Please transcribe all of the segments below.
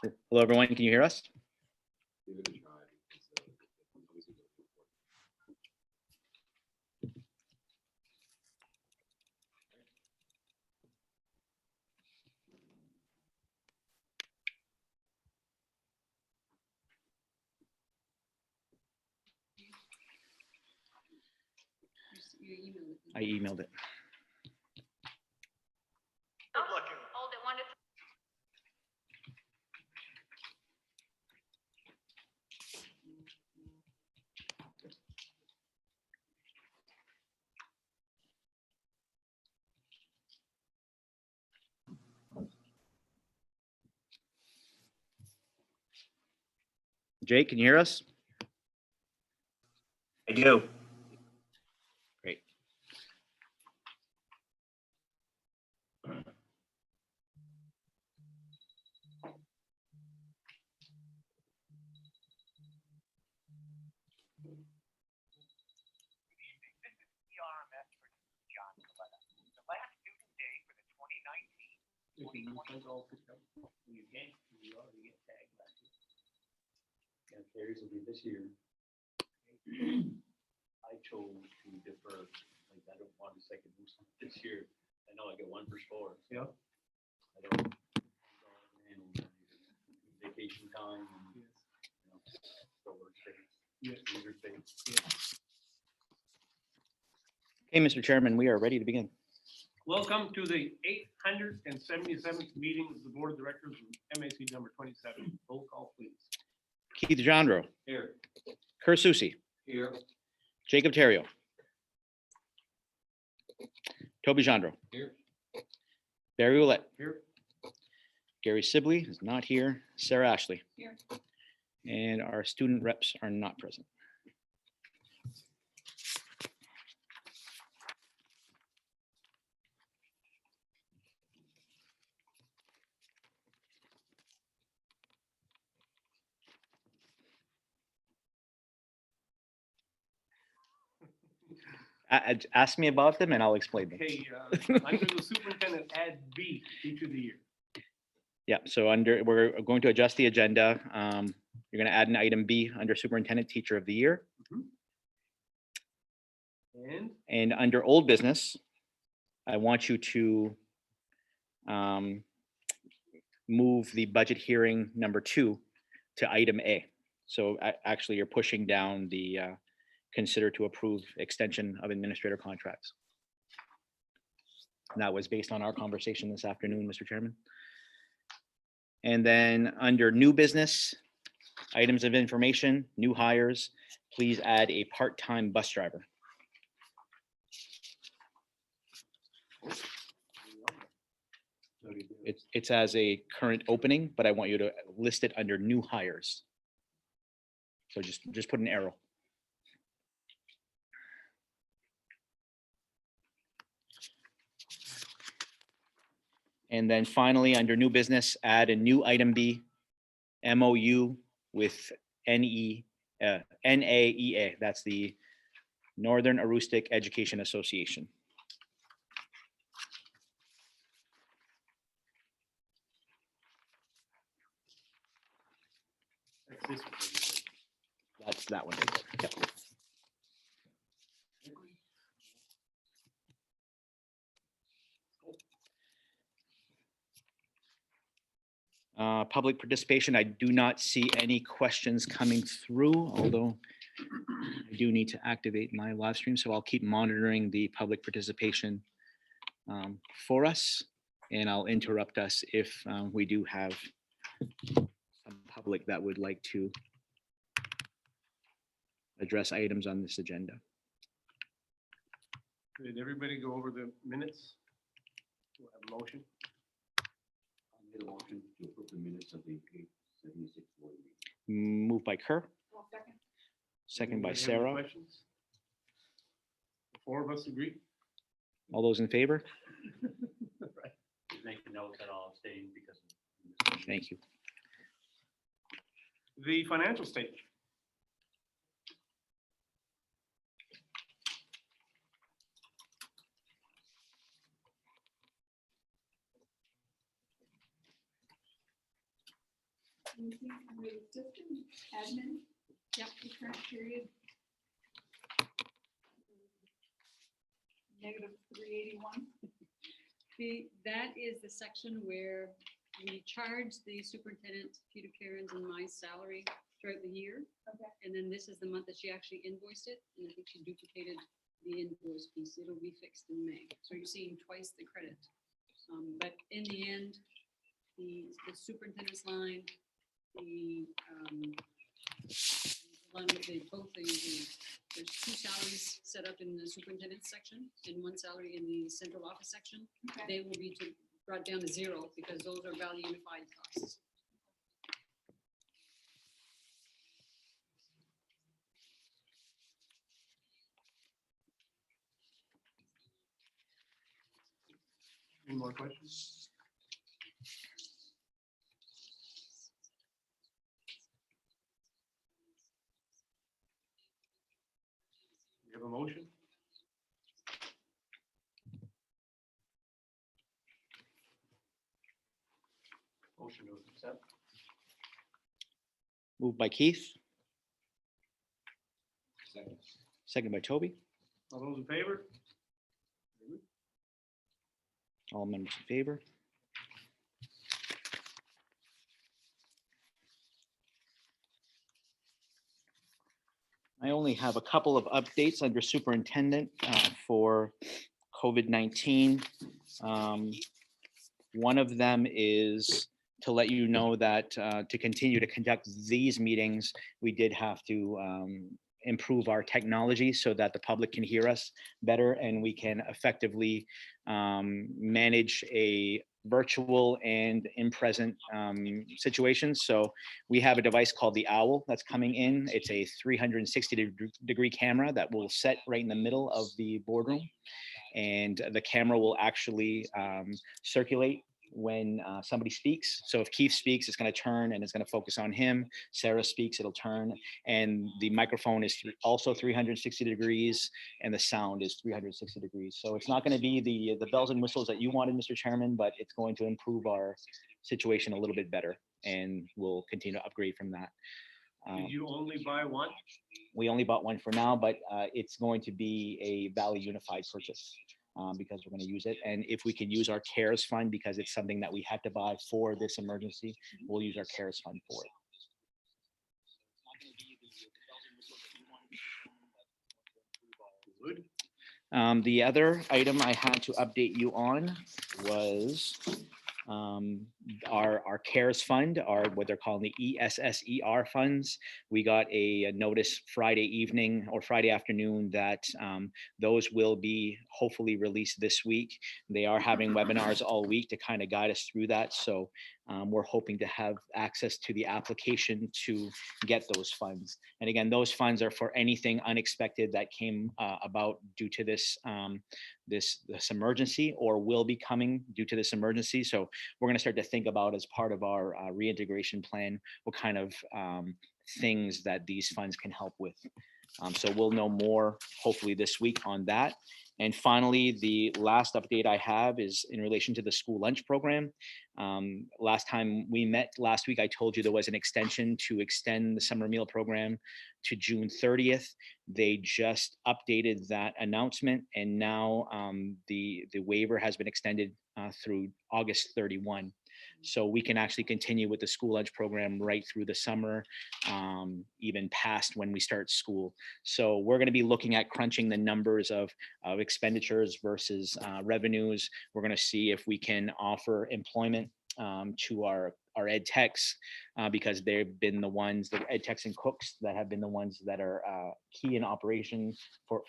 Hello, everyone. Can you hear us? I emailed it. Hold it, 1 to 3. Jake, can you hear us? I do. Great. Carries will be this year. I chose to defer, like I don't want a second boost this year. I know I get 1 for score. Yeah. I don't handle vacation time and, you know, so we're safe. Yes, we're safe. Okay, Mr. Chairman, we are ready to begin. Welcome to the 877th meeting of the Board of Directors of MAC number 27. Roll call, please. Keith Jandro, Here. Kurt Susi, Here. Jacob Terrio, Toby Jandro, Here. Barry Ouellette, Here. Gary Sibley is not here, Sarah Ashley. Here. And our student reps are not present. Ask me about them and I'll explain them. Okay, under the superintendent, add B, teacher of the year. Yeah, so we're going to adjust the agenda. You're going to add an item B under superintendent teacher of the year. And under old business, I want you to move the budget hearing number 2 to item A. So actually you're pushing down the consider to approve extension of administrator contracts. And that was based on our conversation this afternoon, Mr. Chairman. And then under new business, items of information, new hires, please add a part-time bus driver. It's as a current opening, but I want you to list it under new hires. So just put an arrow. And then finally, under new business, add a new item B, MOU with NAEA. That's the Northern Aroostook Education Association. That's that one. Yep. Public participation, I do not see any questions coming through, although I do need to activate my live stream, so I'll keep monitoring the public participation for us, and I'll interrupt us if we do have some public that would like to address items on this agenda. Did everybody go over the minutes? We'll have a motion. I made a motion to approve the minutes of the 876 board meeting. Moved by Kerr, Second. second by Anybody have any Sarah. questions? The 4 of us agree? All those in favor? Right. Just make a note that I'll abstain because of. Thank you. The financial statement. Anything under the system, admin? Yep. The current period. Negative 381. That is the section where we charge the superintendent, Peter Karen's and my salary throughout the year. Okay. And then this is the month that she actually invoiced it, and I think she duplicated the invoice piece. It'll be fixed in May. So you're seeing twice the credit. But in the end, the superintendent's line, the one with there's two salaries set up in the superintendent's section and one salary in the central office section. Okay. They will be brought down to zero because those are value unified costs. Any more questions? We have a motion? Motion to accept. Moved by Keith, Second. second by Toby. All those in favor? All members in favor. I only have a couple of updates under superintendent for COVID-19. One of them is to let you know that to continue to conduct these meetings, we did have to improve our technology so that the public can hear us better and we can effectively manage a virtual and in-present situations. So we have a device called the Owl that's coming in. It's a 360-degree camera that will set right in the middle of the boardroom. And the camera will actually circulate when somebody speaks. So if Keith speaks, it's going to turn and it's going to focus on him. Sarah speaks, it'll turn. And the microphone is also 360 degrees and the sound is 360 degrees. So it's not going to be the bells and whistles that you wanted, Mr. Chairman, but it's going to improve our situation a little bit better. And we'll continue to upgrade from that. Did you only buy one? We only bought one for now, but it's going to be a Valley Unified purchase. Because we're going to use it. And if we can use our CARES fund, because it's something that we had to buy for this emergency, we'll use our CARES fund for it. Good. The other item I had to update you on was our CARES fund, what they're calling the ESSER funds. We got a notice Friday evening or Friday afternoon that those will be hopefully released this week. They are having webinars all week to kind of guide us through that. So we're hoping to have access to the application to get those funds. And again, those funds are for anything unexpected that came about due to this this emergency or will be coming due to this emergency. So we're going to start to think about as part of our reintegration plan, what kind of things that these funds can help with. So we'll know more hopefully this week on that. And finally, the last update I have is in relation to the school lunch program. Last time we met last week, I told you there was an extension to extend the summer meal program to June 30th. They just updated that announcement, and now the waiver has been extended through August 31. So we can actually continue with the school lunch program right through the summer, even past when we start school. So we're going to be looking at crunching the numbers of expenditures versus revenues. We're going to see if we can offer employment to our ed techs because they've been the ones, the ed techs and cooks that have been the ones that are key in operation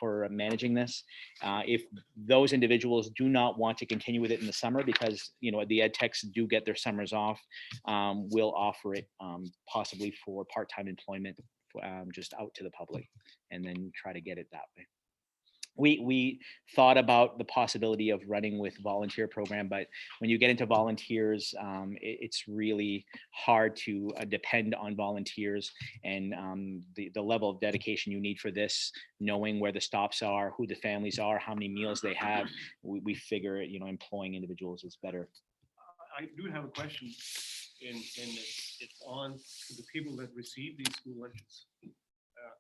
for managing this. If those individuals do not want to continue with it in the summer because the ed techs do get their summers off, we'll offer it possibly for part-time employment just out to the public and then try to get it that way. We thought about the possibility of running with volunteer program, but when you get into volunteers, it's really hard to depend on volunteers and the level of dedication you need for this, knowing where the stops are, who the families are, how many meals they have. We figure, employing individuals is better. I do have a question in this. it's on to the people that receive these school lunches.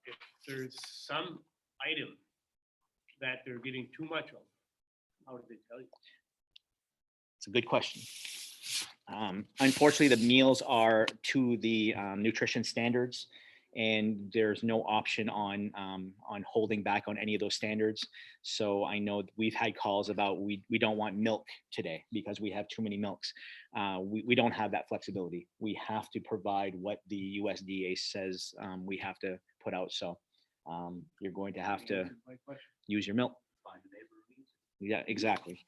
If there's some item that they're getting too much of, how do they tell you? It's a good question. Unfortunately, the meals are to the nutrition standards, and there's no option on holding back on any of those standards. So I know we've had calls about we don't want milk today because we have too many milks. We don't have that flexibility. We have to provide what the USDA says we have to put out. So you're going to have to Answered my question. use your milk. Find a neighbor who needs it. Yeah, exactly.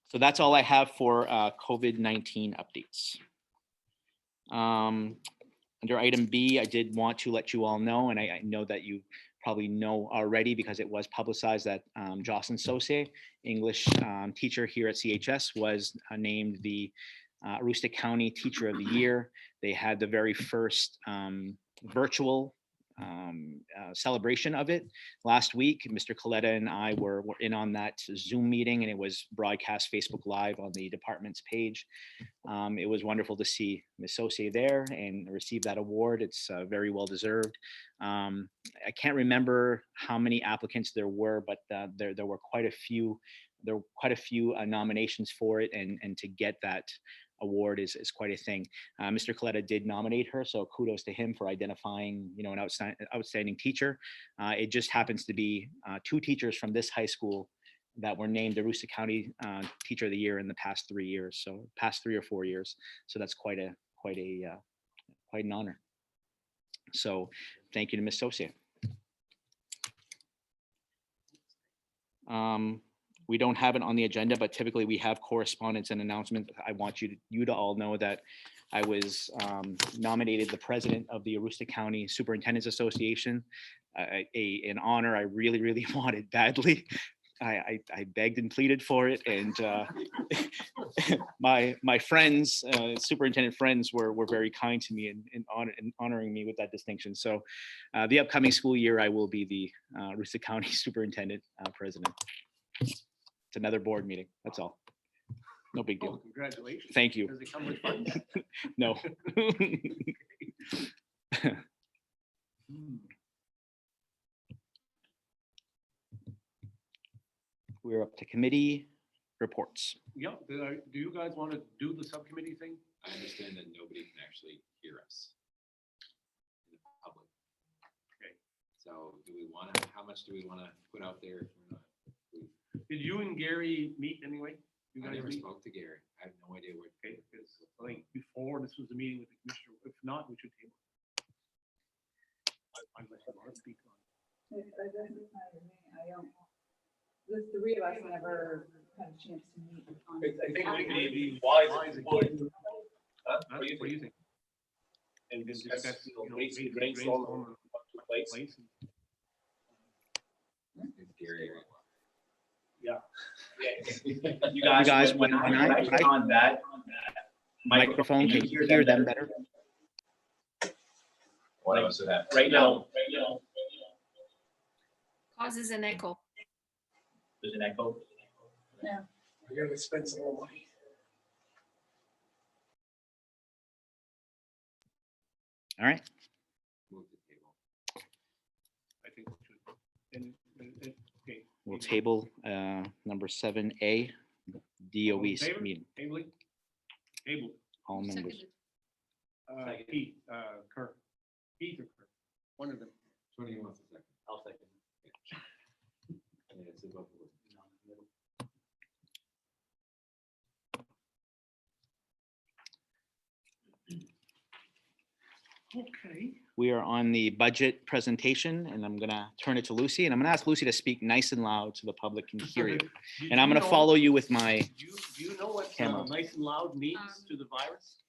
So that's all I have for COVID-19 updates. Under item B, I did want to let you all know, and I know that you probably know already because it was publicized that Jocelyn Saucier, English teacher here at CHS, was named the Aroostook County Teacher of the Year. They had the very first virtual celebration of it last week. Mr. Coletta and I were in on that Zoom meeting, and it was broadcast Facebook Live on the department's page. It was wonderful to see Ms. Saucier there and receive that award. It's very well deserved. I can't remember how many applicants there were, but there were quite a few. There were quite a few nominations for it, and to get that award is quite a thing. Mr. Coletta did nominate her, so kudos to him for identifying, an outstanding teacher. It just happens to be two teachers from this high school that were named the Aroostook County Teacher of the Year in the past 3 years, so past 3 or 4 years. So that's quite an honor. So thank you to Ms. Saucier. We don't have it on the agenda, but typically we have correspondence and announcements. I want you to all know that I was nominated the president of the Aroostook County Superintendents Association, an honor I really, really wanted badly. I begged and pleaded for it, and my friends, superintendent friends, were very kind to me in honoring me with that distinction. So the upcoming school year, I will be the Aroostook County Superintendent President. It's another board meeting. That's all. No big Oh, deal. congratulations. Thank you. Does it come with funds? No. We're up to committee reports. Yeah, do you guys want to do the subcommittee thing? I understand that nobody can actually hear us in the public. Okay. So do we want to, how much do we want to put out there if we're not? Did you and Gary meet anyway? You I guys never meet? spoke to Gary. I have no idea what. Okay, because I think before this was a meeting with the commissioner. If not, we should table. Unless you want to speak on it. It doesn't matter to me. I don't, the three of us never had a chance to meet on. I think we could be wise wise and again. good. Huh? What do you think? And then Discuss, discuss, basically basically brainstorm brainstorm on on two plates. place. It's Gary. You guys, when when I- click on that Microphone, can you hear them better? What else would happen? Right now, Causes an echo. there's an echo. Yeah. We're gonna spend some more money. All right. Move the table. I think we should. Okay. We'll table number 7A, DOE favor? meeting. Tabling? Table. All members. Seconded. Pete, Kirk. Pete or Kirk, one of them. Which one do you want to second? I'll second. Yeah, it's above board. Okay. We are on the budget presentation, and I'm gonna turn it to Lucy, and I'm gonna ask Lucy to speak nice and loud so the public can hear you. And I'm gonna follow you with my, Do you know what Camera. nice and loud means to the virus?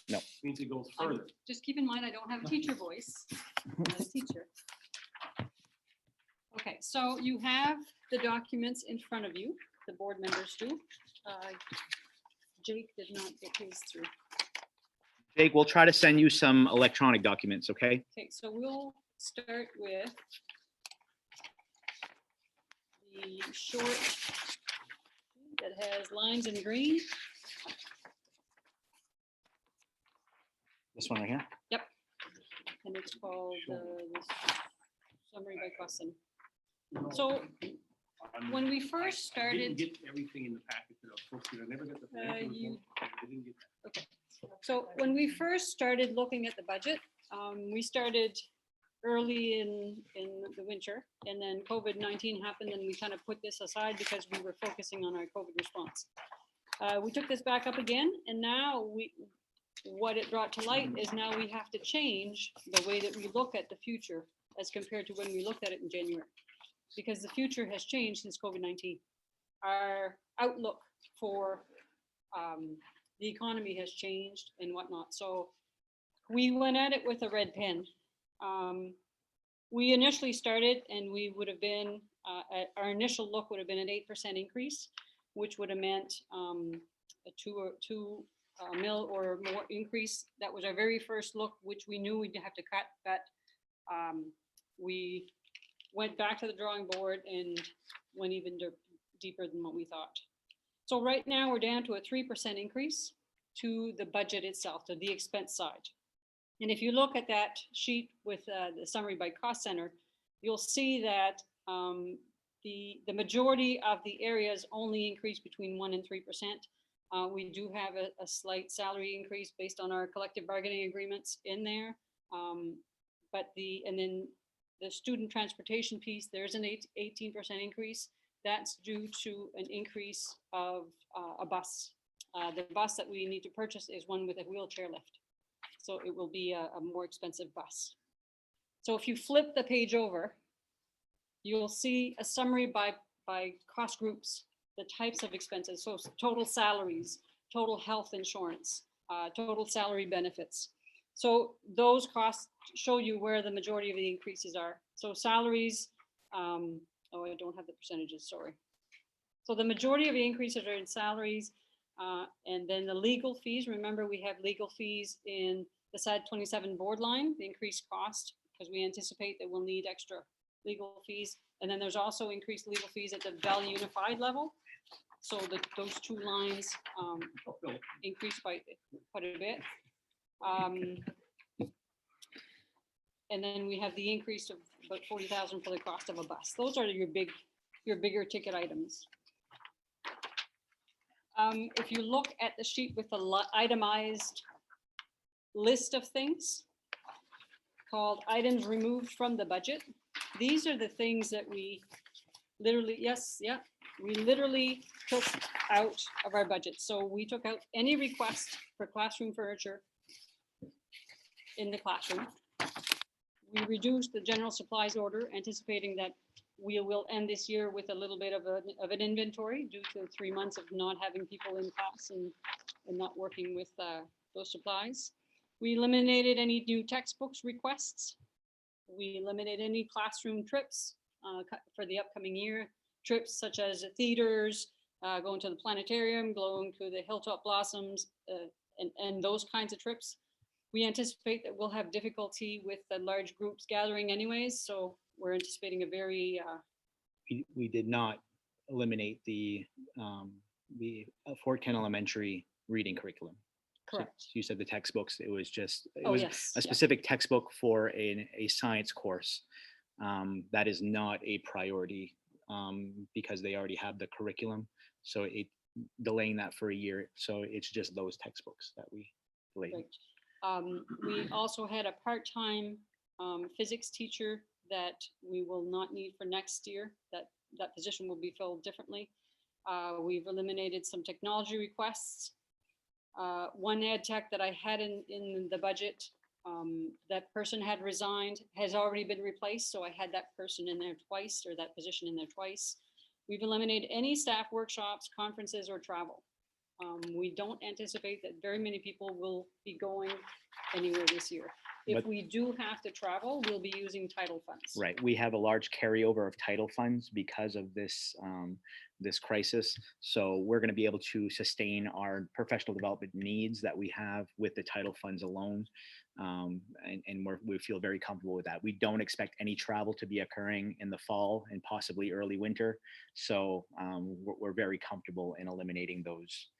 No. Means it goes I'm- further. Just keep in mind, I don't have a teacher voice. I'm not a teacher. Okay, so you have the documents in front of you, the board members do. Jake did not get his through. Jake, we'll try to send you some electronic documents, okay? Okay, so we'll start with the short that has lines in green. This one right here? And it's called the summary by cost center. So when we first I started, didn't get everything in the packet that I was supposed to. I never got the financial you- report. I didn't get that. so when we first started looking at the budget, we started early in the winter, and then COVID-19 happened, and we kind of put this aside because we were focusing on our COVID response. We took this back up again, and now what it brought to light is now we have to change the way that we look at the future as compared to when we looked at it in January. Because the future has changed since COVID-19. Our outlook for the economy has changed and whatnot. So we went at it with a red pen. We initially started and we would have been, our initial look would have been an 8% increase, which would have meant a two mil or more increase. That was our very first look, which we knew we'd have to cut, but we went back to the drawing board and went even deeper than what we thought. So right now we're down to a 3% increase to the budget itself, to the expense side. And if you look at that sheet with the summary by cost center, you'll see that the majority of the areas only increase between 1% and 3%. We do have a slight salary increase based on our collective bargaining agreements in there. But and then the student transportation piece, there's an 18% increase. That's due to an increase of a bus. The bus that we need to purchase is one with a wheelchair lift. So it will be a more expensive bus. So if you flip the page over, you'll see a summary by cost groups, the types of expenses. So total salaries, total health insurance, total salary benefits. So those costs show you where the majority of the increases are. So salaries, oh, I don't have the percentages, sorry. So the majority of the increases are in salaries, and then the legal fees. Remember, we have legal fees in the MSAD27 board line, the increased cost, because we anticipate that we'll need extra legal fees. And then there's also increased legal fees at the Valley Unified level. So those two lines increased by quite a bit. And then we have the increase of about 40,000 for the cost of a bus. Those are your bigger ticket items. If you look at the sheet with the itemized list of things called items removed from the budget, these are the things that we literally, we literally took out of our budget. So we took out any request for classroom furniture in the classroom. We reduced the general supplies order, anticipating that we will end this year with a little bit of an inventory due to 3 months of not having people in class and not working with those supplies. We eliminated any new textbooks requests. We eliminated any classroom trips for the upcoming year. Trips such as theaters, going to the planetarium, going to the Hilltop Blossoms, and those kinds of trips. We anticipate that we'll have difficulty with the large groups gathering anyways, so we're anticipating a very... We did not eliminate the Fort Kent Elementary reading curriculum. Correct. So you said the textbooks, it was just, it Oh, was yes, a yeah. specific textbook for a science course. That is not a priority because they already have the curriculum. So delaying that for a year. So it's just those textbooks that we delayed. Right. We also had a part-time physics teacher that we will not need for next year. That position will be filled differently. We've eliminated some technology requests. One ed tech that I had in the budget, that person had resigned, has already been replaced. So I had that person in there twice, or that position in there twice. We've eliminated any staff workshops, conferences, or travel. We don't anticipate that very many people will be going anywhere this year. If But- we do have to travel, we'll be using title funds. Right. We have a large carryover of title funds because of this this crisis. So we're going to be able to sustain our professional development needs that we have with the title funds alone. And we feel very comfortable with that. We don't expect any travel to be occurring in the fall and possibly early winter. So we're very comfortable in eliminating those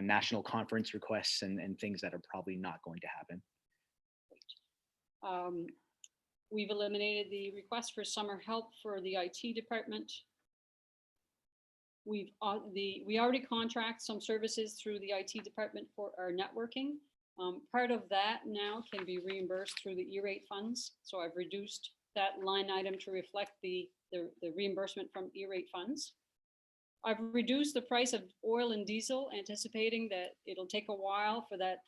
national conference requests and things that are probably not going to happen. We've eliminated the request for summer help for the IT department. We already contract some services through the IT department for our networking. Part of that now can be reimbursed through the E-rate funds. So I've reduced that line item to reflect the reimbursement from E-rate funds. I've reduced the price of oil and diesel, anticipating that it'll take a while for that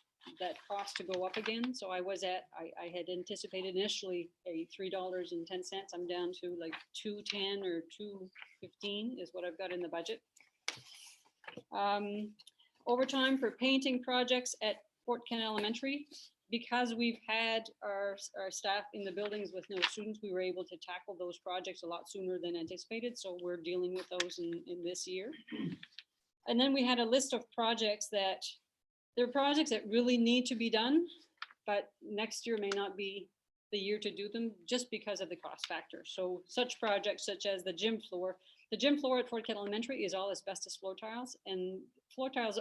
cost to go up again. So I had anticipated initially a $3.10. I'm down to like $2.10 or $2.15 is what I've got in the budget. Overtime for painting projects at Fort Kent Elementary. Because we've had our staff in the buildings with no students, we were able to tackle those projects a lot sooner than anticipated. So we're dealing with those in this year. And then we had a list of projects that, there are projects that really need to be done, but next year may not be the year to do them just because of the cost factor. So such projects such as the gym floor at Fort Kent Elementary is all asbestos floor tiles, and floor tiles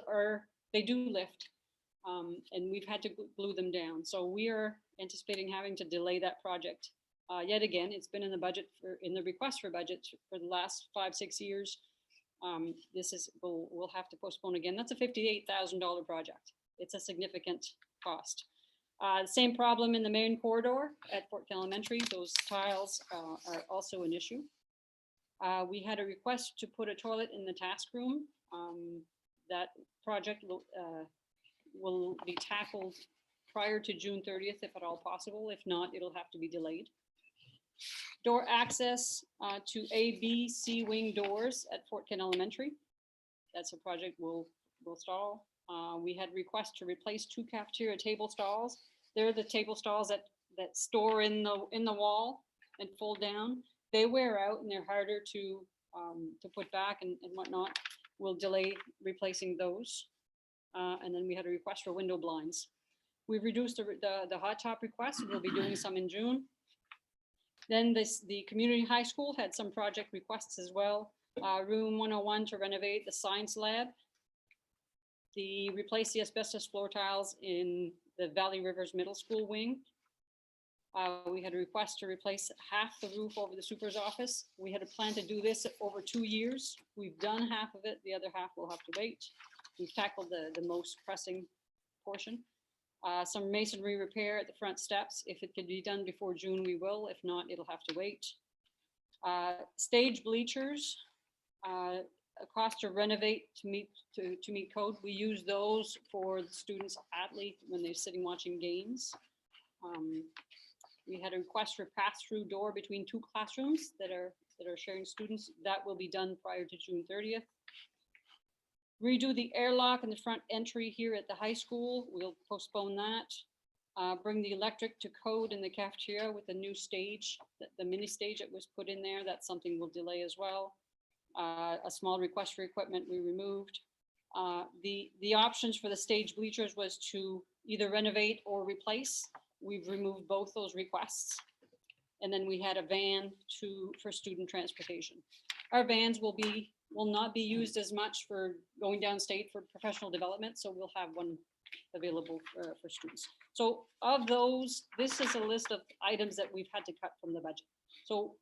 they do lift. And we've had to glue them down. So we are anticipating having to delay that project. Yet again, it's been in the budget in the request for budget for the last 5-6 years. We'll have to postpone again. That's a $58,000 project. It's a significant cost. Same problem in the main corridor at Fort Kent Elementary. Those tiles are also an issue. We had a request to put a toilet in the task room. That project will be tackled prior to June 30th, if at all possible. If not, it'll have to be delayed. Door access to A, B, C wing doors at Fort Kent Elementary. That's a project we'll stall. We had requests to replace 2 cafeteria table stalls. They're the table stalls that store in the wall and fold down. They wear out and they're harder to put back and whatnot. We'll delay replacing those. And then we had a request for window blinds. We've reduced the hot top request. We'll be doing some in June. Then the community high school had some project requests as well. Room 101 to renovate the science lab. Replace the asbestos floor tiles in the Valley Rivers Middle School wing. We had a request to replace half the roof over the super's office. We had a plan to do this over 2 years. We've done half of it. The other half will have to wait. We've tackled the most pressing portion. Some masonry repair at the front steps. If it could be done before June, we will. If not, it'll have to wait. Stage bleachers, a cost to renovate to meet code. We use those for the students at Leith when they're sitting watching games. We had a request for pass-through door between 2 classrooms that are sharing students. That will be done prior to June 30th. Redo the airlock in the front entry here at the high school. We'll postpone that. Bring the electric to code in the cafeteria with the new stage, the mini stage that was put in there. That's something we'll delay as well. A small request for equipment we removed. The options for the stage bleachers was to either renovate or replace. We've removed both those requests. And then we had a van for student transportation. Our vans will not be used as much for going downstate for professional development, so we'll have one available for students. So of those, this is a list of items that we've had to cut from the budget. So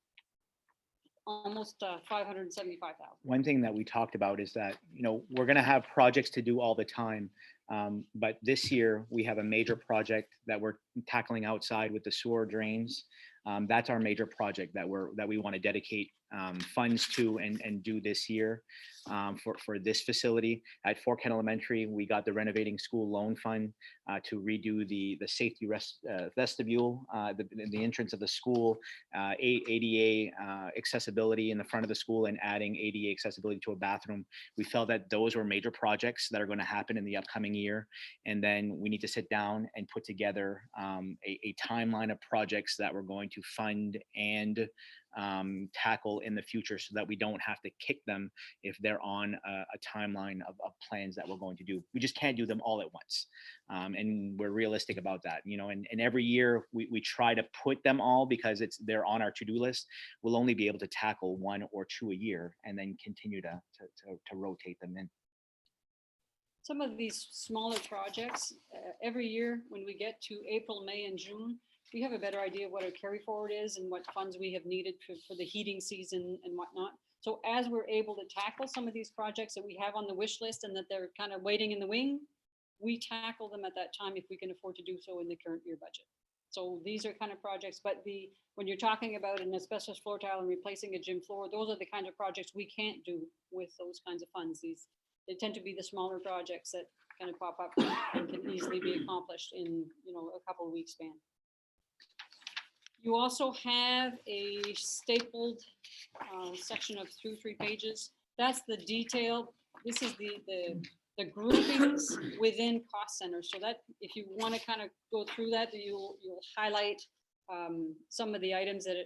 almost 575,000. One thing that we talked about is that, we're going to have projects to do all the time. But this year we have a major project that we're tackling outside with the sewer drains. That's our major project that we want to dedicate funds to and do this year for this facility. At Fort Kent Elementary, we got the renovating school loan fund to redo the safety vestibule, the entrance of the school, ADA accessibility in the front of the school, and adding ADA accessibility to a bathroom. We felt that those were major projects that are going to happen in the upcoming year. And then we need to sit down and put together a timeline of projects that we're going to fund and tackle in the future, so that we don't have to kick them if they're on a timeline of plans that we're going to do. We just can't do them all at once. And we're realistic about that, and every year we try to put them all because they're on our to-do list. We'll only be able to tackle 1 or 2 a year and then continue to rotate them in. Some of these smaller projects, every year when we get to April, May, and June, we have a better idea of what our carry forward is and what funds we have needed for the heating season and whatnot. So as we're able to tackle some of these projects that we have on the wish list and that they're kind of waiting in the wing, we tackle them at that time if we can afford to do so in the current year budget. So these are kind of projects, but when you're talking about an asbestos floor tile and replacing a gym floor, those are the kind of projects we can't do with those kinds of funds. They tend to be the smaller projects that kind of pop up and can easily be accomplished in, a couple of weeks span. You also have a stapled section of 2-3 pages. That's the detail. This is the groupings within cost centers. So that if you want to kind of go through that, you'll highlight some of the items that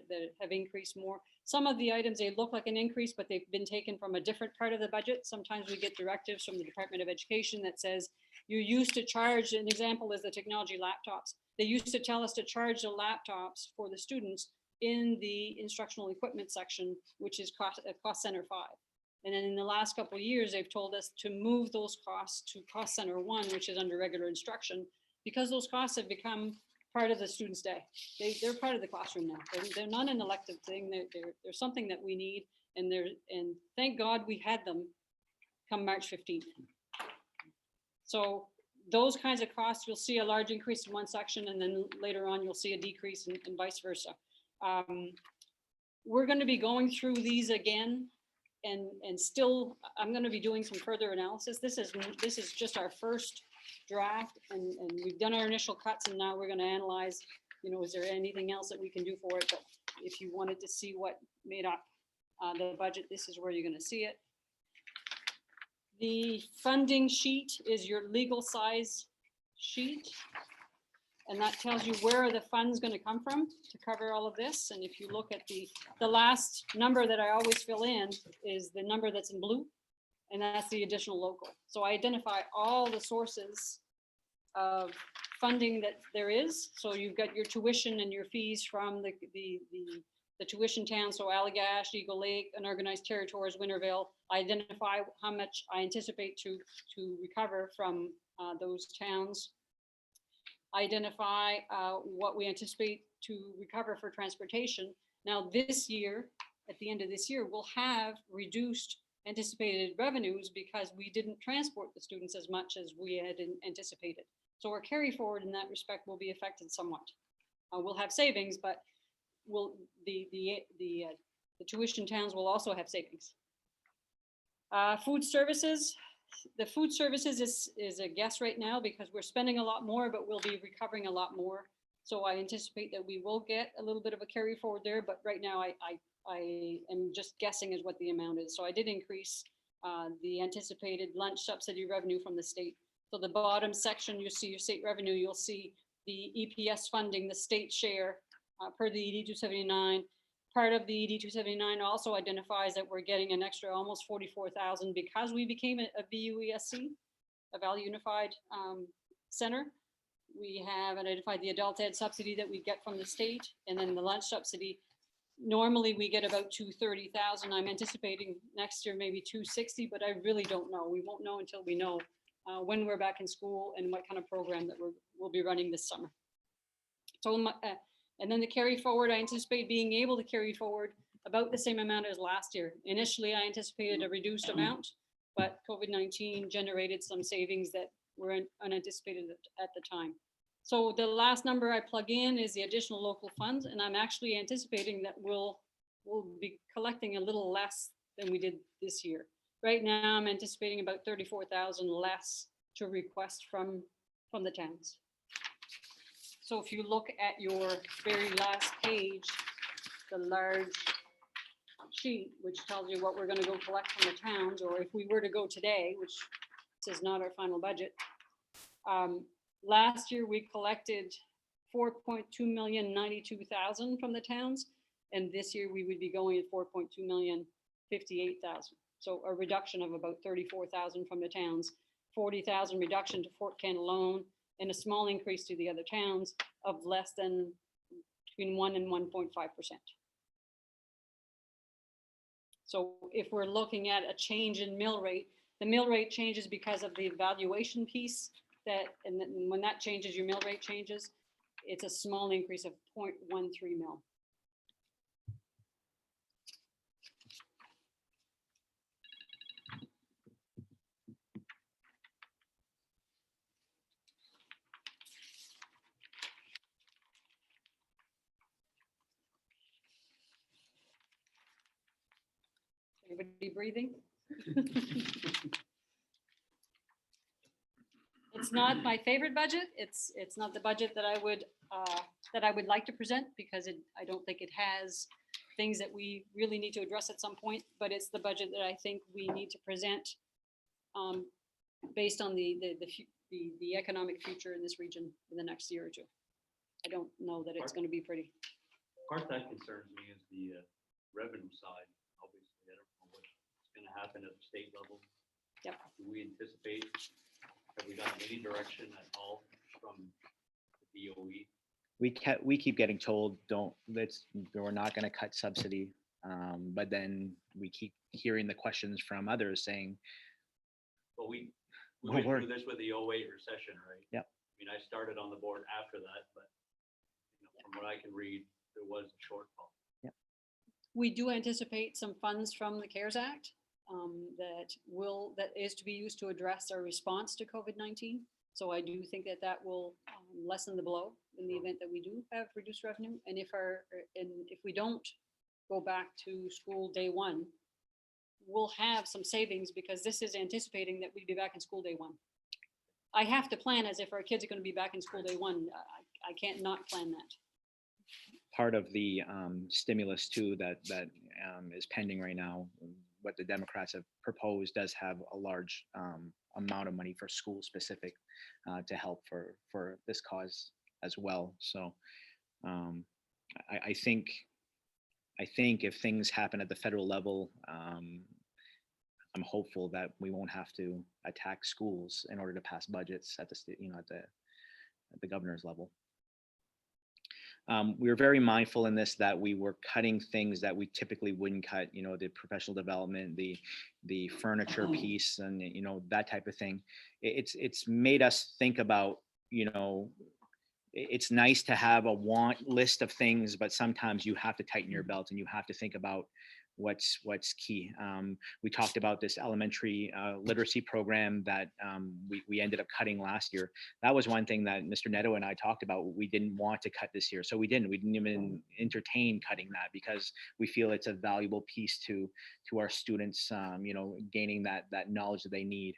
have increased more. Some of the items, they look like an increase, but they've been taken from a different part of the budget. Sometimes we get directives from the Department of Education that says, you used to charge, an example is the technology laptops. They used to tell us to charge the laptops for the students in the instructional equipment section, which is cost center 5. And then in the last couple of years, they've told us to move those costs to cost center 1, which is under regular instruction, because those costs have become part of the student's day. They're part of the classroom now. They're not an elective thing. They're something that we need. And thank God we had them come March 15th. So those kinds of costs, you'll see a large increase in one section, and then later on, you'll see a decrease and vice versa. We're going to be going through these again. And still, I'm going to be doing some further analysis. This is just our first draft, and we've done our initial cuts, and now we're going to analyze, is there anything else that we can do for it? But if you wanted to see what made up the budget, this is where you're going to see it. The funding sheet is your legal size sheet. And that tells you where are the funds going to come from to cover all of this. And if you look at the last number that I always fill in is the number that's in blue, and that's the additional local. So I identify all the sources of funding that there is. So you've got your tuition and your fees from the tuition towns, so Allagash, Eagle Lake, Unorganized Territories, Winterville. I identify how much I anticipate to recover from those towns. Identify what we anticipate to recover for transportation. Now this year, at the end of this year, we'll have reduced anticipated revenues because we didn't transport the students as much as we had anticipated. So our carry forward in that respect will be affected somewhat. We'll have savings, but the tuition towns will also have savings. Food services. The food services is a guess right now because we're spending a lot more, but we'll be recovering a lot more. So I anticipate that we will get a little bit of a carry forward there, but right now I am just guessing as what the amount is. So I did increase the anticipated lunch subsidy revenue from the state. So the bottom section, you see your state revenue, you'll see the EPS funding, the state share per the ED279. Part of the ED279 also identifies that we're getting an extra almost 44,000 because we became a VUESC, a Valley Unified Center. We have identified the adult ed subsidy that we get from the state, and then the lunch subsidy. Normally we get about 230,000. I'm anticipating next year maybe 260, but I really don't know. We won't know until we know when we're back in school and what kind of program that we'll be running this summer. So and then the carry forward, I anticipate being able to carry forward about the same amount as last year. Initially, I anticipated a reduced amount, but COVID-19 generated some savings that were unanticipated at the time. So the last number I plug in is the additional local funds, and I'm actually anticipating that we'll be collecting a little less than we did this year. Right now, I'm anticipating about 34,000 less to request from the towns. So if you look at your very last page, the large sheet, which tells you what we're going to go collect from the towns, or if we were to go today, which is not our final budget. Last year, we collected 4.2,092,000 from the towns, and this year we would be going at 4.2,058,000. So a reduction of about 34,000 from the towns, 40,000 reduction to Fort Kent alone, and a small increase to the other towns of less than between 1 and 1.5%. So if we're looking at a change in mill rate, the mill rate changes because of the evaluation piece and then when that changes, your mill rate changes. it's a small increase of 0.13 mil. Everybody breathing? It's not my favorite budget. It's not the budget that I would like to present because I don't think it has things that we really need to address at some point, but it's the budget that I think we need to present based on the economic future in this region in the next year or two. I don't know that it's going to be pretty. Part that concerns me is the revenue side. Obviously, I don't know what's going to happen at the state level. Yep. Do we anticipate, have we gotten any direction at all from the DOE? We keep getting told, we're not going to cut subsidy. But then we keep hearing the questions from others saying, Well, we Well, went we're- through this with the 08 recession, right? Yep. I mean, I started on the board after that, but from what I can read, there was a shortfall. We do anticipate some funds from the CARES Act that is to be used to address our response to COVID-19. So I do think that will lessen the blow in the event that we do have reduced revenue. And if we don't go back to school day one, we'll have some savings because this is anticipating that we'd be back in school day one. I have to plan as if our kids are going to be back in school day one. I can't not plan that. part of the stimulus too that is pending right now, what the Democrats have proposed does have a large amount of money for school specific to help for this cause as well. So I think if things happen at the federal level, I'm hopeful that we won't have to attack schools in order to pass budgets at the state, at the governor's level. We were very mindful in this that we were cutting things that we typically wouldn't cut, the professional development, the furniture piece, and that type of thing. It's made us think about, it's nice to have a want list of things, but sometimes you have to tighten your belt and you have to think about what's key. We talked about this elementary literacy program that we ended up cutting last year. That was one thing that Mr. Neto and I talked about. We didn't want to cut this year, so we didn't even entertain cutting that because we feel it's a valuable piece to our students, gaining that knowledge that they need.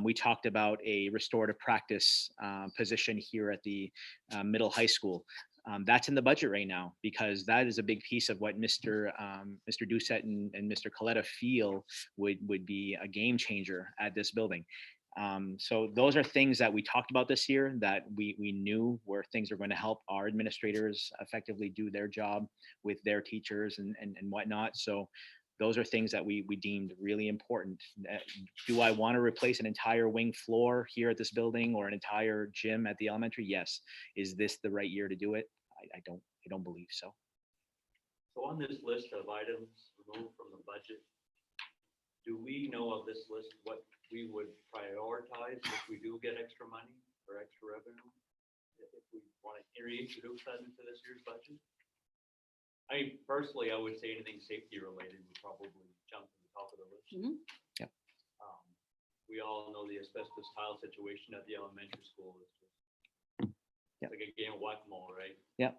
We talked about a restorative practice position here at the middle high school. That's in the budget right now because that is a big piece of what Mr. Doucette and Mr. Coletta feel would be a game changer at this building. So those are things that we talked about this year that we knew were things that are going to help our administrators effectively do their job with their teachers and whatnot. So those are things that we deemed really important. Do I want to replace an entire wing floor here at this building or an entire gym at the elementary? Yes. Is this the right year to do it? I don't believe so. So on this list of items removed from the budget, do we know of this list what we would prioritize if we do get extra money or extra revenue? If we want to reintroduce that into this year's budget? I would say anything safety related would probably jump to the top of the list. Mhm. Yep. We all know the asbestos tile situation at the elementary school is just Yep. like a game of whack-a-mole, right? Yeah.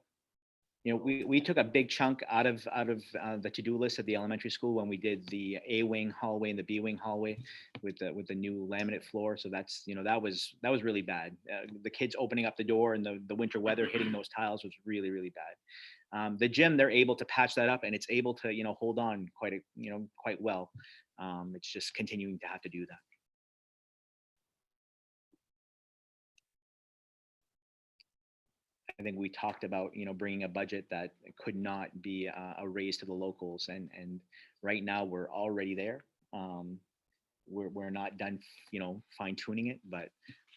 We took a big chunk out of the to-do list at the elementary school when we did the A wing hallway and the B wing hallway with the new laminate floor. So that's that was really bad. The kids opening up the door and the winter weather hitting those tiles was really, really bad. The gym, they're able to patch that up and it's able to hold on quite well. It's just continuing to have to do that. I think we talked about, bringing a budget that could not be a raise to the locals. And right now we're already there. We're not done, fine tuning it, but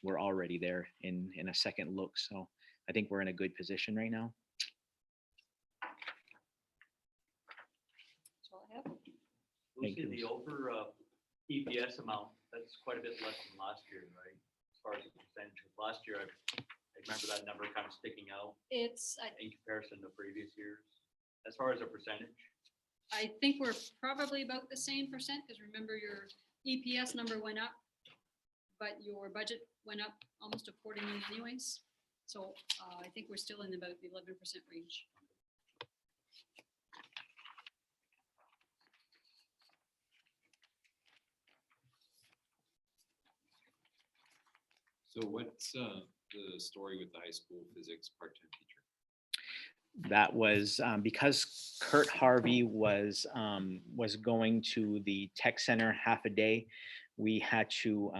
we're already there in a second look. So I think we're in a good position right now. That's all I have. Thank Lucy, you. the over EPS amount, that's quite a bit less than last year, right? As far as the percentage. Last year, I remember that number kind of sticking out It's, in comparison to previous years, as far as a percentage. I think we're probably about the same percent, because remember your EPS number went up, but your budget went up almost accordingly anyways. So I think we're still in about the 11% range. So what's the story with the high school physics part-time teacher? That was because Kurt Harvey was going to the tech center half a day. We had to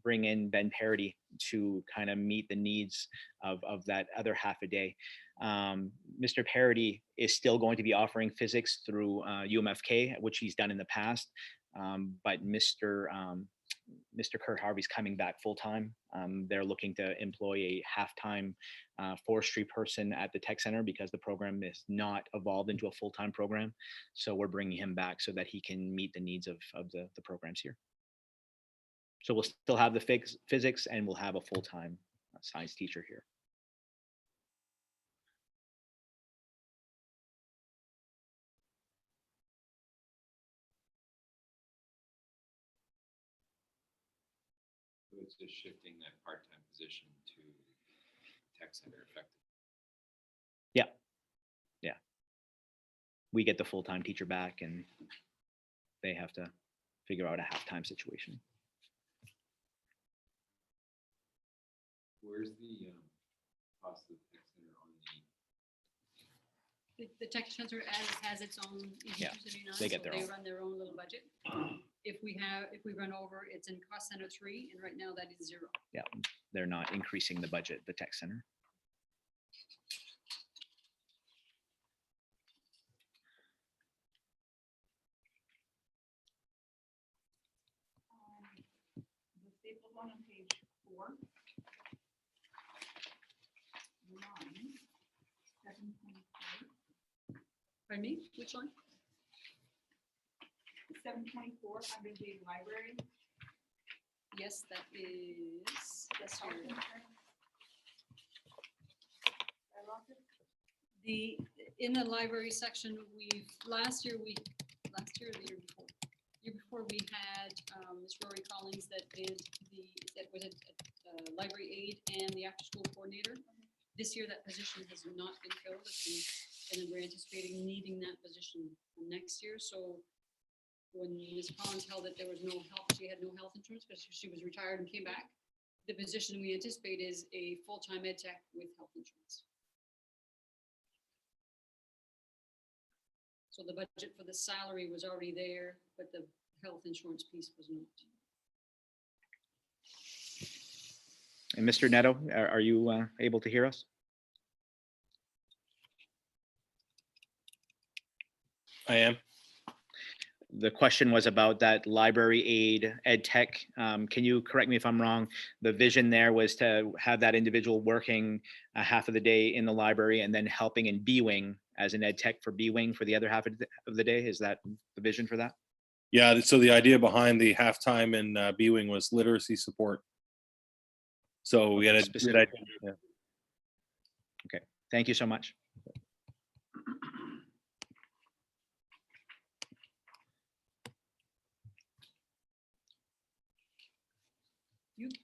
bring in Ben Parody to kind of meet the needs of that other half a day. Mr. Parody is still going to be offering physics through UMFK, which he's done in the past. But Mr. Kurt Harvey's coming back full time. They're looking to employ a half-time forestry person at the tech center because the program is not evolved into a full-time program. So we're bringing him back so that he can meet the needs of the programs here. So we'll still have the physics and we'll have a full-time science teacher here. So it's just shifting that part-time position to tech center effective. Yeah. Yeah. We get the full-time teacher back and they have to figure out a half-time situation. Where's the cost of the tech center on the? The tech center has its own. Yeah, EG279, they get so their they own. run their own little budget. If we run over, it's in cost center 3, and right now that is 0. Yeah, they're not increasing the budget, the tech center. The stapled one on page 4. Line 724. Pardon me, which one? 724 under the library. Yes, that is, that's Health your, insurance. I lost it. in the library section, last year or the year before we had Ms. Rory Collins that was a library aide and the after-school coordinator. This year, that position has not been filled, and we're anticipating needing that position next year. So when Ms. Collins held that there was no health, she had no health insurance because she was retired and came back. The position we anticipate is a full-time ed tech with health insurance. So the budget for the salary was already there, but the health insurance piece was not. And Mr. Neto, are you able to hear us? I am. The question was about that library aid ed tech. Can you correct me if I'm wrong? The vision there was to have that individual working half of the day in the library and then helping in B wing as an ed tech for B wing for the other half of the day. Is that the vision for that? Yeah, so the idea behind the halftime in B-Wing was literacy support. So we had a good idea. Yeah. Okay, thank you so much.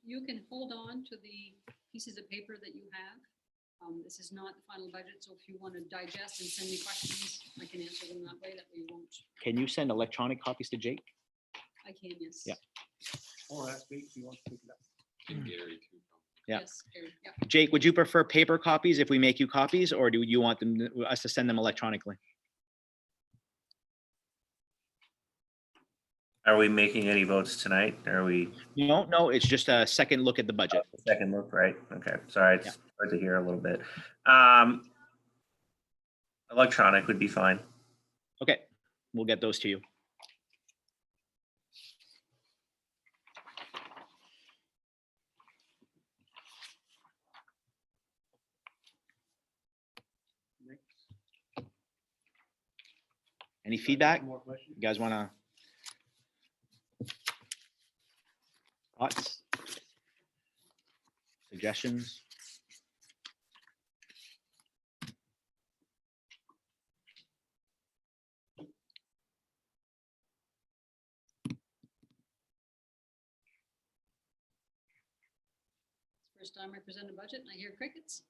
You can hold on to the pieces of paper that you have. This is not the final budget, so if you want to digest and send me questions, I can answer them that way. That way you won't. Can you send electronic copies to Jake? I can, yes. Yeah. Or ask me if you want to pick it up. And Gary too. Yeah. Yes, Gary, yeah. Jake, would you prefer paper copies if we make you copies, or do you want us to send them electronically? Are we making any votes tonight? Are we No, it's just a second look at the budget. second look, right? Okay, sorry, it's hard to hear a little bit. Electronic would be fine. Okay, we'll get those to you. Any feedback? More questions? You guys want to? Thoughts? Suggestions? First time I present a budget and I hear crickets.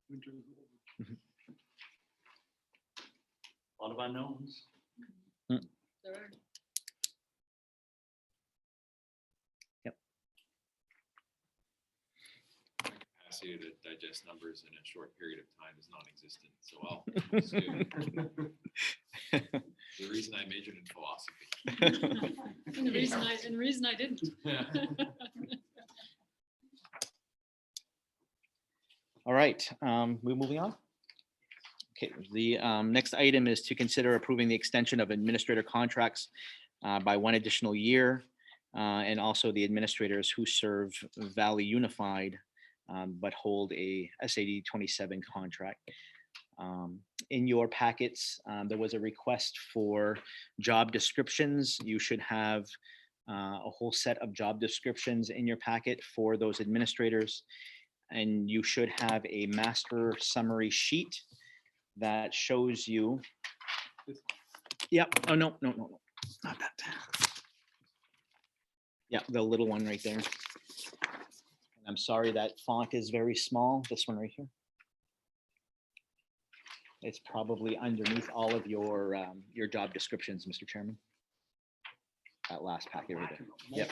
Winter is over. A lot of unknowns. There are. Capacity to digest numbers in a short period of time is non-existent, so I'll assume. The reason I majored in philosophy. And the reason I didn't. All right, we're moving on. Okay, the next item is to consider approving the extension of administrator contracts by 1 additional year, and also the administrators who serve Valley Unified but hold a SAD27 contract. In your packets, there was a request for job descriptions. You should have a whole set of job descriptions in your packet for those administrators. And you should have a master summary sheet that shows you. Yep. Oh, no, not that. Yeah, the little one right there. I'm sorry, that font is very small. This one right here. It's probably underneath all of your job descriptions, Mr. Chairman. That last packet right there. Yep.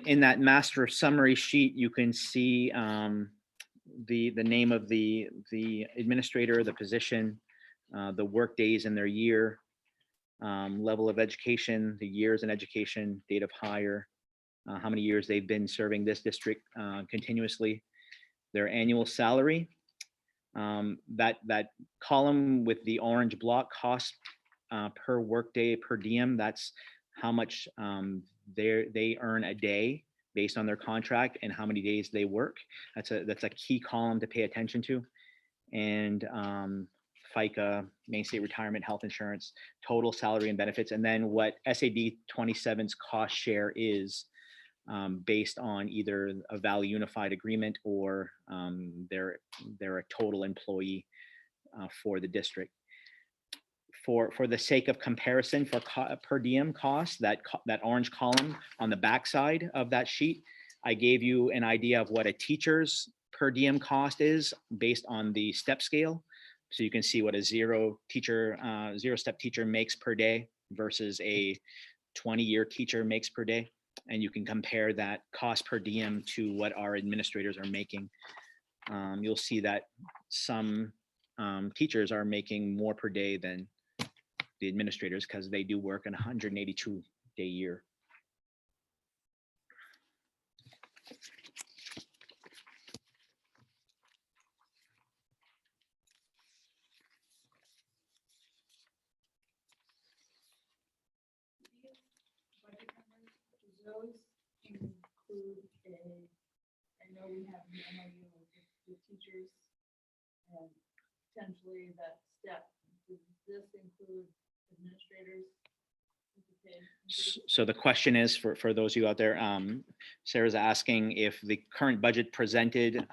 In that master summary sheet, you can see the name of the administrator, the position, the work days in their year, level of education, the years in education, date of hire, how many years they've been serving this district continuously, their annual salary. That column with the orange block, cost per workday per diem, that's how much they earn a day based on their contract and how many days they work. That's a key column to pay attention to. And FICA, Main State Retirement, health insurance, total salary and benefits, and then what SAD27's cost share is based on either a Valley Unified agreement or they're a total employee for the district. For the sake of comparison, for per diem costs, that orange column on the backside of that sheet, I gave you an idea of what a teacher's per diem cost is based on the step scale. So you can see what a zero step teacher makes per day versus a 20-year teacher makes per day. And you can compare that cost per diem to what our administrators are making. You'll see that some teachers are making more per day than the administrators because they do work in a 182-day year. Budget numbers, do those include I know we have the MOU with the teachers and potentially that step. Does this include administrators? So the question is for those of you out there, Sarah's asking if the current budget presented,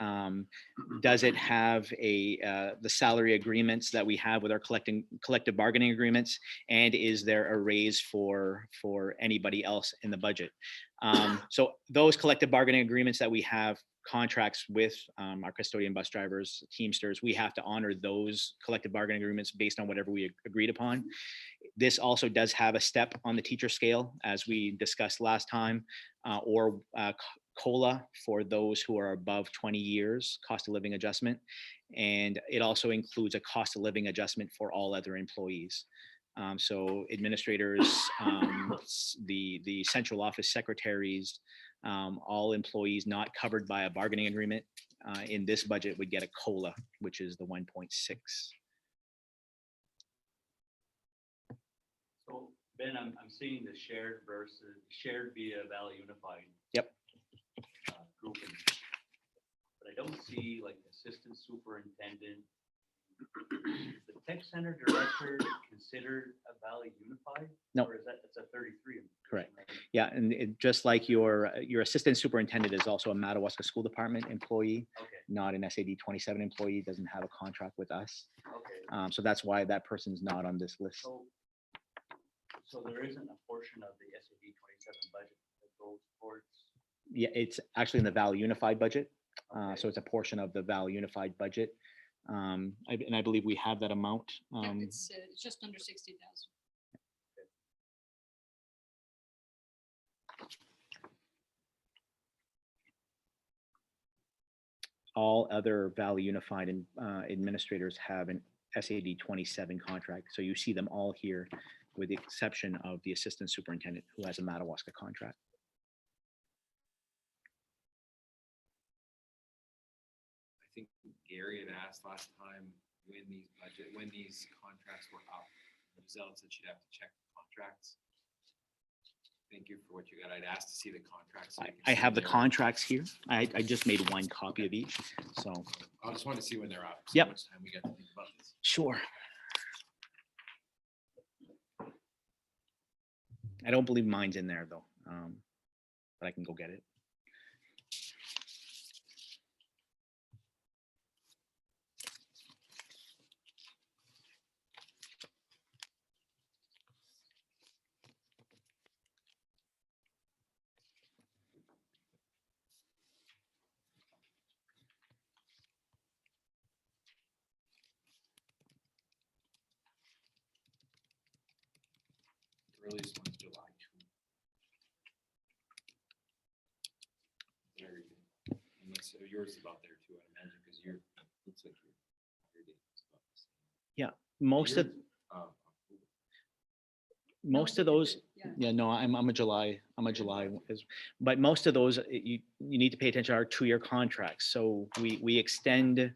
does it have the salary agreements that we have with our collective bargaining agreements, and is there a raise for anybody else in the budget? So those collective bargaining agreements that we have contracts with our custodian bus drivers, Teamsters, we have to honor those collective bargaining agreements based on whatever we agreed upon. This also does have a step on the teacher scale, as we discussed last time, or COLA for those who are above 20 years, cost of living adjustment. And it also includes a cost of living adjustment for all other employees. So administrators, the central office secretaries, all employees not covered by a bargaining agreement in this budget would get a COLA, which is the 1.6. So Ben, I'm seeing the shared versus shared via Valley Unified. Yep. Grouping. But I don't see like assistant superintendent. Is the tech center director considered a Valley Unified? No. Or is that's a 33? Correct. Yeah, and just like your assistant superintendent is also a Madawaska School Department employee, Okay. not an SAD27 employee, doesn't have a contract with us. Okay. So that's why that person's not on this list. So there isn't a portion of the SAD27 budget that goes towards? Yeah, it's actually in the Val Unified budget. So it's a portion of the Val Unified budget. And I believe we have that amount. Yeah, it's just under 60,000. All other Val Unified and administrators have an SAD27 contract. So you see them all here with the exception of the assistant superintendent who has a Madawaska contract. I think Gary had asked last time when these contracts were up. Giselle said she'd have to check the contracts. Thank you for what you got. I'd asked to see the contracts. so we can I see have the when they're up. contracts here. I just made one copy of each. So, I just want to see when they're up. So Yep. much time we got to think about this. sure. I don't believe mine's in there though, but I can go get it. The earliest one's July 2. Very good. Unless yours is about there too, I imagine, because you're, looks like your date is about the same. Most of Yours, October. most of those, Yeah. yeah, no, I'm a July, but most of those, you need to pay attention to our 2-year contracts. So we extend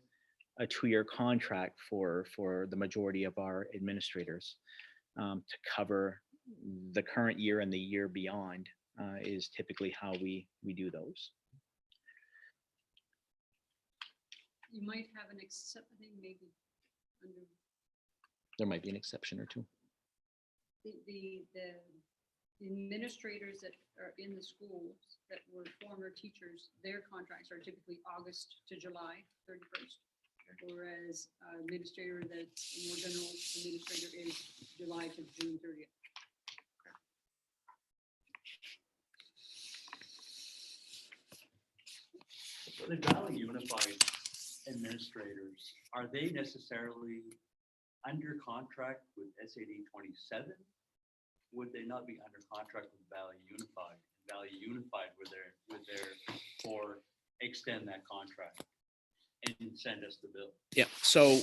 a 2-year contract for the majority of our administrators to cover the current year and the year beyond is typically how we do those. You might have an except, I think maybe under There might be an exception or two. the administrators that are in the schools that were former teachers, their contracts are typically August to July 31st. Whereas administrator that's a more general administrator is July to June 30th. So the Valley Unified administrators, are they necessarily under contract with SAD 27? Would they not be under contract with Valley Unified? Valley Unified were there for extend that contract and send us the bill. Yeah, so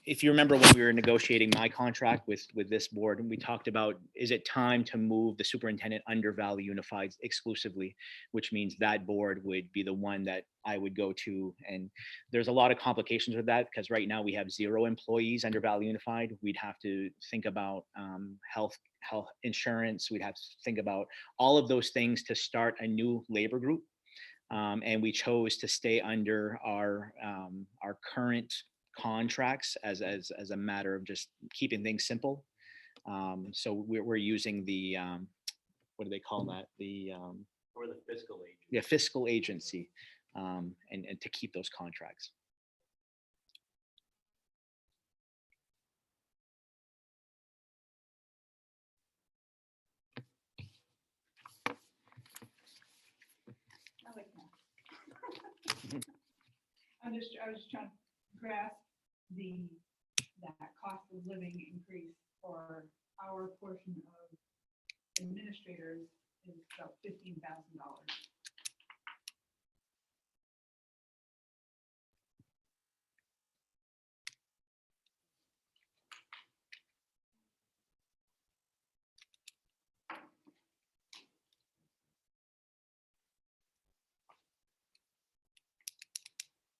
if you remember when we were negotiating my contract with this board, we talked about, is it time to move the superintendent under Valley Unified exclusively, which means that board would be the one that I would go to. And there's a lot of complications with that because right now we have 0 employees under Valley Unified. We'd have to think about health insurance. We'd have to think about all of those things to start a new labor group. And we chose to stay under our current contracts as a matter of just keeping things simple. So we're using the what do they call that? Or the fiscal agent. The fiscal agency, and to keep those contracts. I like that. I was just trying to grasp that cost of living increase for our portion of administrators is about $15,000.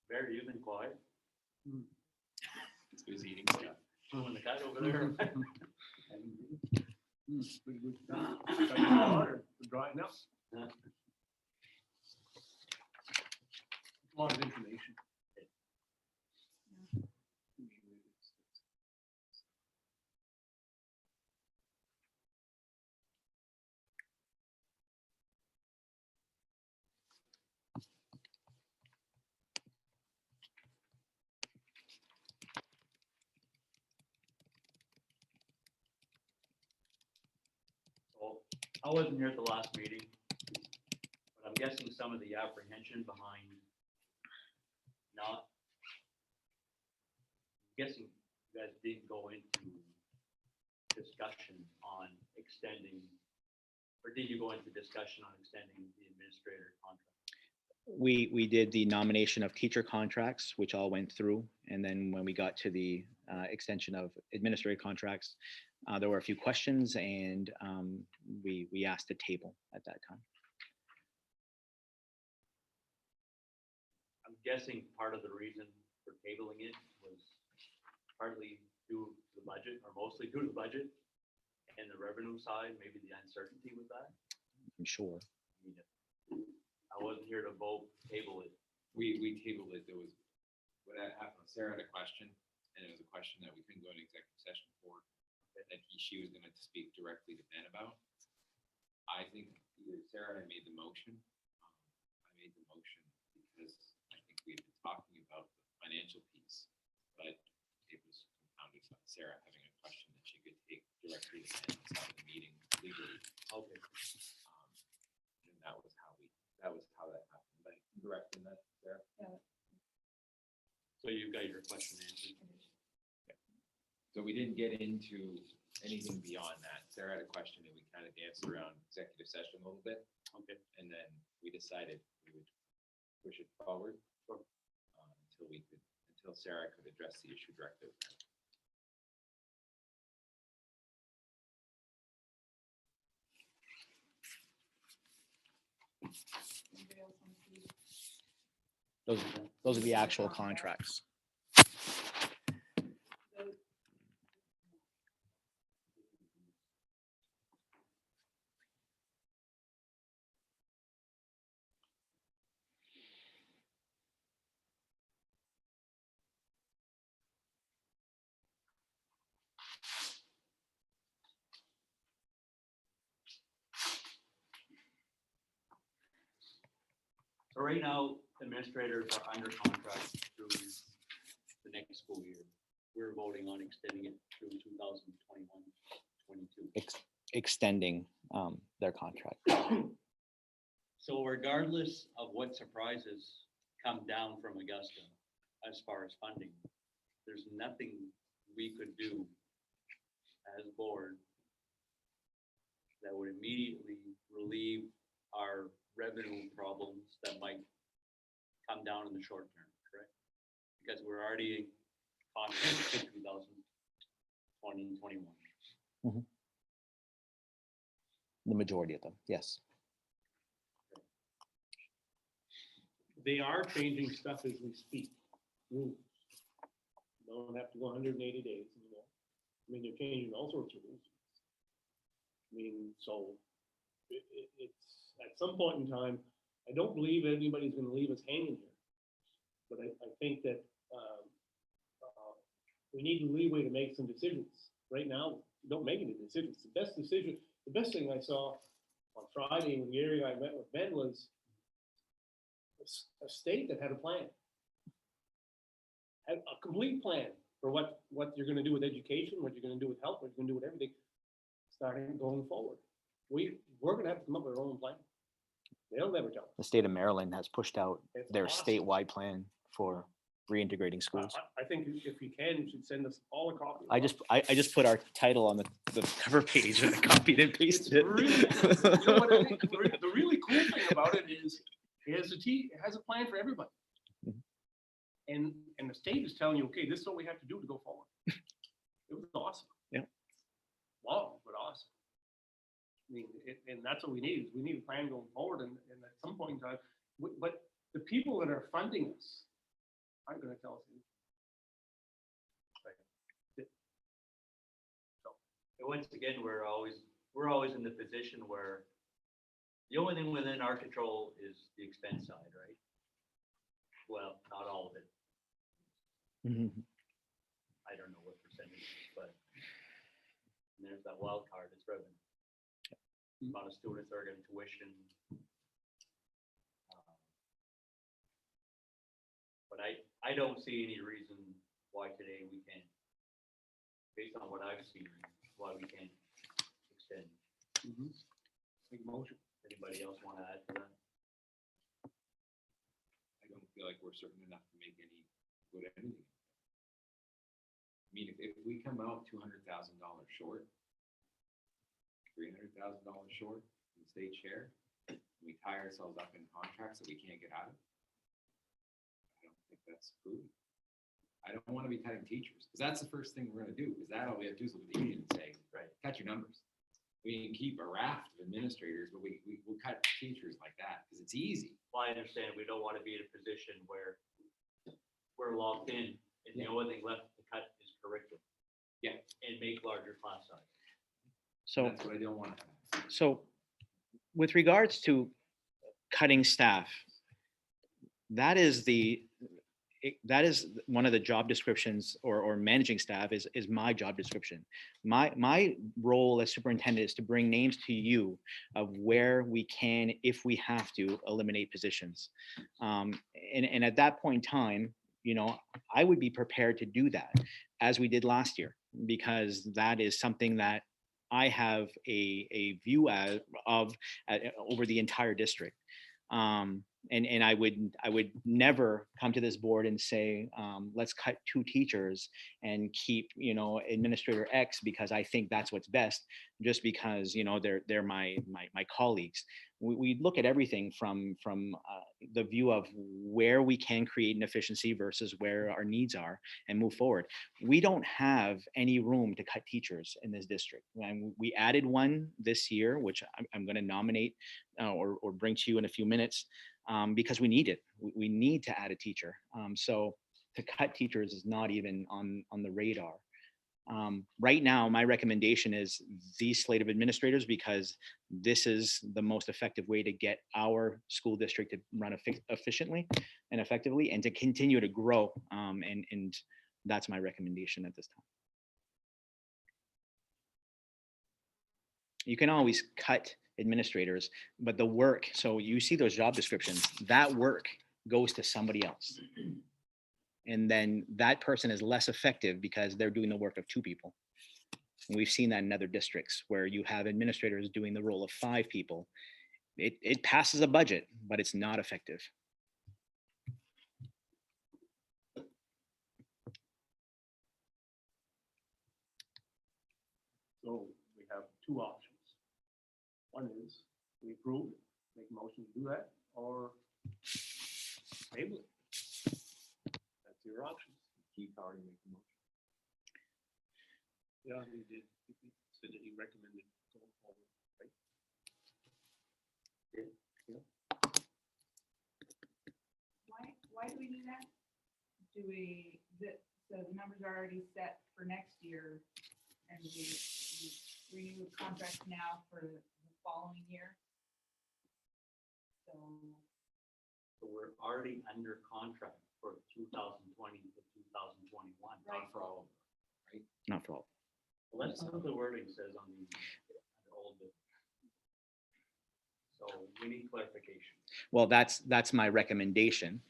Barry, you've been quiet. So he's eating stuff. When the guy over there. Water, drying up. Yeah. A lot of information. So I wasn't here at the last meeting, guessing some of the apprehension behind not, I'm guessing you guys didn't go into discussion on extending, or did you go into discussion on extending the administrator contract? We did the nomination of teacher contracts, which all went through. And then when we got to the extension of administrative contracts, there were a few questions and we asked a table at that time. I'm guessing part of the reason for tabling it was partly due to the budget, or mostly due to the budget and the revenue side, maybe the uncertainty with that. I'm sure. I mean, I wasn't here to vote table it. We tabled it. There was, what happened, Sarah had a question, and it was a question that we couldn't go into executive session for, that she was gonna speak directly to Ben about. I think either Sarah had made the motion. I made the motion because I think we had been talking about the financial piece, but it was compounded by Sarah having a question that she could take directly to Ben inside the meeting legally. Okay. And that was how that happened. Like, correct in that, Sarah? So you got your question answered. So we didn't get into anything beyond that. Sarah had a question and we kind of danced around executive session a little bit. Okay. And then we decided we would push it forward until Sarah could address the issue directly. with Ben. Anybody else want to see? Those are the actual contracts. Those- So right now, administrators are under contract through the next school year. We're voting on extending it through 2021, 22. Extending their contract. So regardless of what surprises come down from Augusta as far as funding, there's nothing we could do as a board that would immediately relieve our revenue problems that might come down in the short term, correct? Because we're already in contract in 2020, 21. The majority of them, yes. They are changing stuff as we speak. Rules. Don't have to go 180 days anymore. I mean, they're changing all sorts of rules. I mean, so it's, at some point in time, I don't believe anybody's gonna leave us hanging here. But I think that, we need leeway to make some decisions. Right now, we don't make any decisions. The best thing I saw on Friday when Gary and I met with Ben was a state that had a plan. Had a complete plan for what you're gonna do with education, what you're gonna do with health, what you're gonna do with everything, starting going forward. We're gonna have to come up with our own plan. They'll never tell us. The state of Maryland has pushed out It's their awesome. statewide plan for reintegrating schools. I think if you can, you should send us all a copy. I just put our title on the cover page and I copied and pasted it. Really, you know what I think, the really cool thing about it is, it has a plan for everybody. Mhm. And the state is telling you, okay, this is what we have to do to go forward. It was awesome. Yeah. Wow, but awesome. I mean, and that's what we need, is we need a plan going forward, and at some point in time, but the people that are funding us aren't gonna tell us anything. And once again, we're always in the position where the only thing within our control is the expense side, right? Well, not all of it. Mhm. I don't know what percentage, but and there's that wild card, it's revenue. Amount of students that are getting tuition. But I don't see any reason why today we can't, based on what I've seen, why we can't extend. Make a motion. Anybody else want to add to that? feel like we're certain enough to make any, put anything. I mean, if we come out $200,000 short, $300,000 short in state share, we tie ourselves up in contracts that we can't get out of. I don't think that's prudent. I don't want to be cutting teachers, because that's the first thing we're gonna do, because that all we have to do is look at the union and say, Right. cut your numbers. We can keep a raft of administrators, but we'll cut teachers like that, because it's easy. Well, I understand, we don't want to be in a position where we're locked in, and the Yeah. only thing left to cut is curriculum. Yeah. And make larger class size. So. That's what I don't want to have. So with regards to cutting staff, that is that is one of the job descriptions, or managing staff is my job description. My role as superintendent is to bring names to you of where we can, if we have to, eliminate positions. And at that point in time, I would be prepared to do that, as we did last year, because that is something that I have a view of over the entire district. And I would never come to this board and say, let's cut 2 teachers and keep, Administrator X, because I think that's what's best, just because, they're my colleagues. We look at everything from the view of where we can create an efficiency versus where our needs are, and move forward. We don't have any room to cut teachers in this district. And we added one this year, which I'm going to nominate or bring to you in a few minutes, because we need it. We need to add a teacher. So to cut teachers is not even on the radar. Right now, my recommendation is these slate of administrators, because this is the most effective way to get our school district to run efficiently and effectively, and to continue to grow. And that's my recommendation at this time. You can always cut administrators, but the work, so you see those job descriptions, that work goes to somebody else. And then that person is less effective because they're doing the work of 2 people. And we've seen that in other districts where you have administrators doing the role of 5 people. It passes a budget, but it's not effective. So we have 2 options. One is we approve, make a motion to do that, or table it. That's your option. Keith already made the motion. Yeah, he did. He said that he recommended going forward, right? Why do we do that? So the numbers are already set for next year, and we renew the contract now for the following year. So we're already under contract for 2020 to 2021. Right. Not for all of them, right? Not for all. Well, that's not what the wording says on the old bit. So we need clarification. Well, that's my recommendation,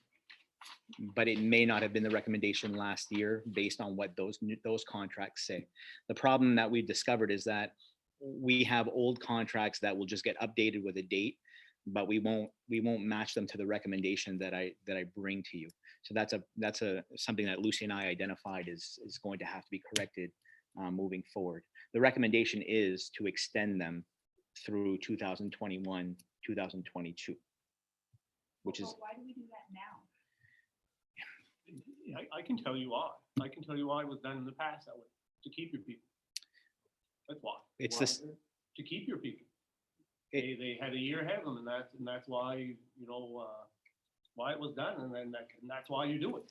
but it may not have been the recommendation last year based on what those contracts say. The problem that we've discovered is that we have old contracts that will just get updated with a date, but we won't match them to the recommendation that I bring to you. So that's something that Lucy and I identified is going to have to be corrected moving forward. The recommendation is to extend them through 2021, 2022, which is. But why do we do that now? I can tell you why. I can tell you why it was done in the past that way, to keep your people. That's why. It's this. To keep your people. They had a year ahead of them, and that's why, why it was done, and that's why you do it.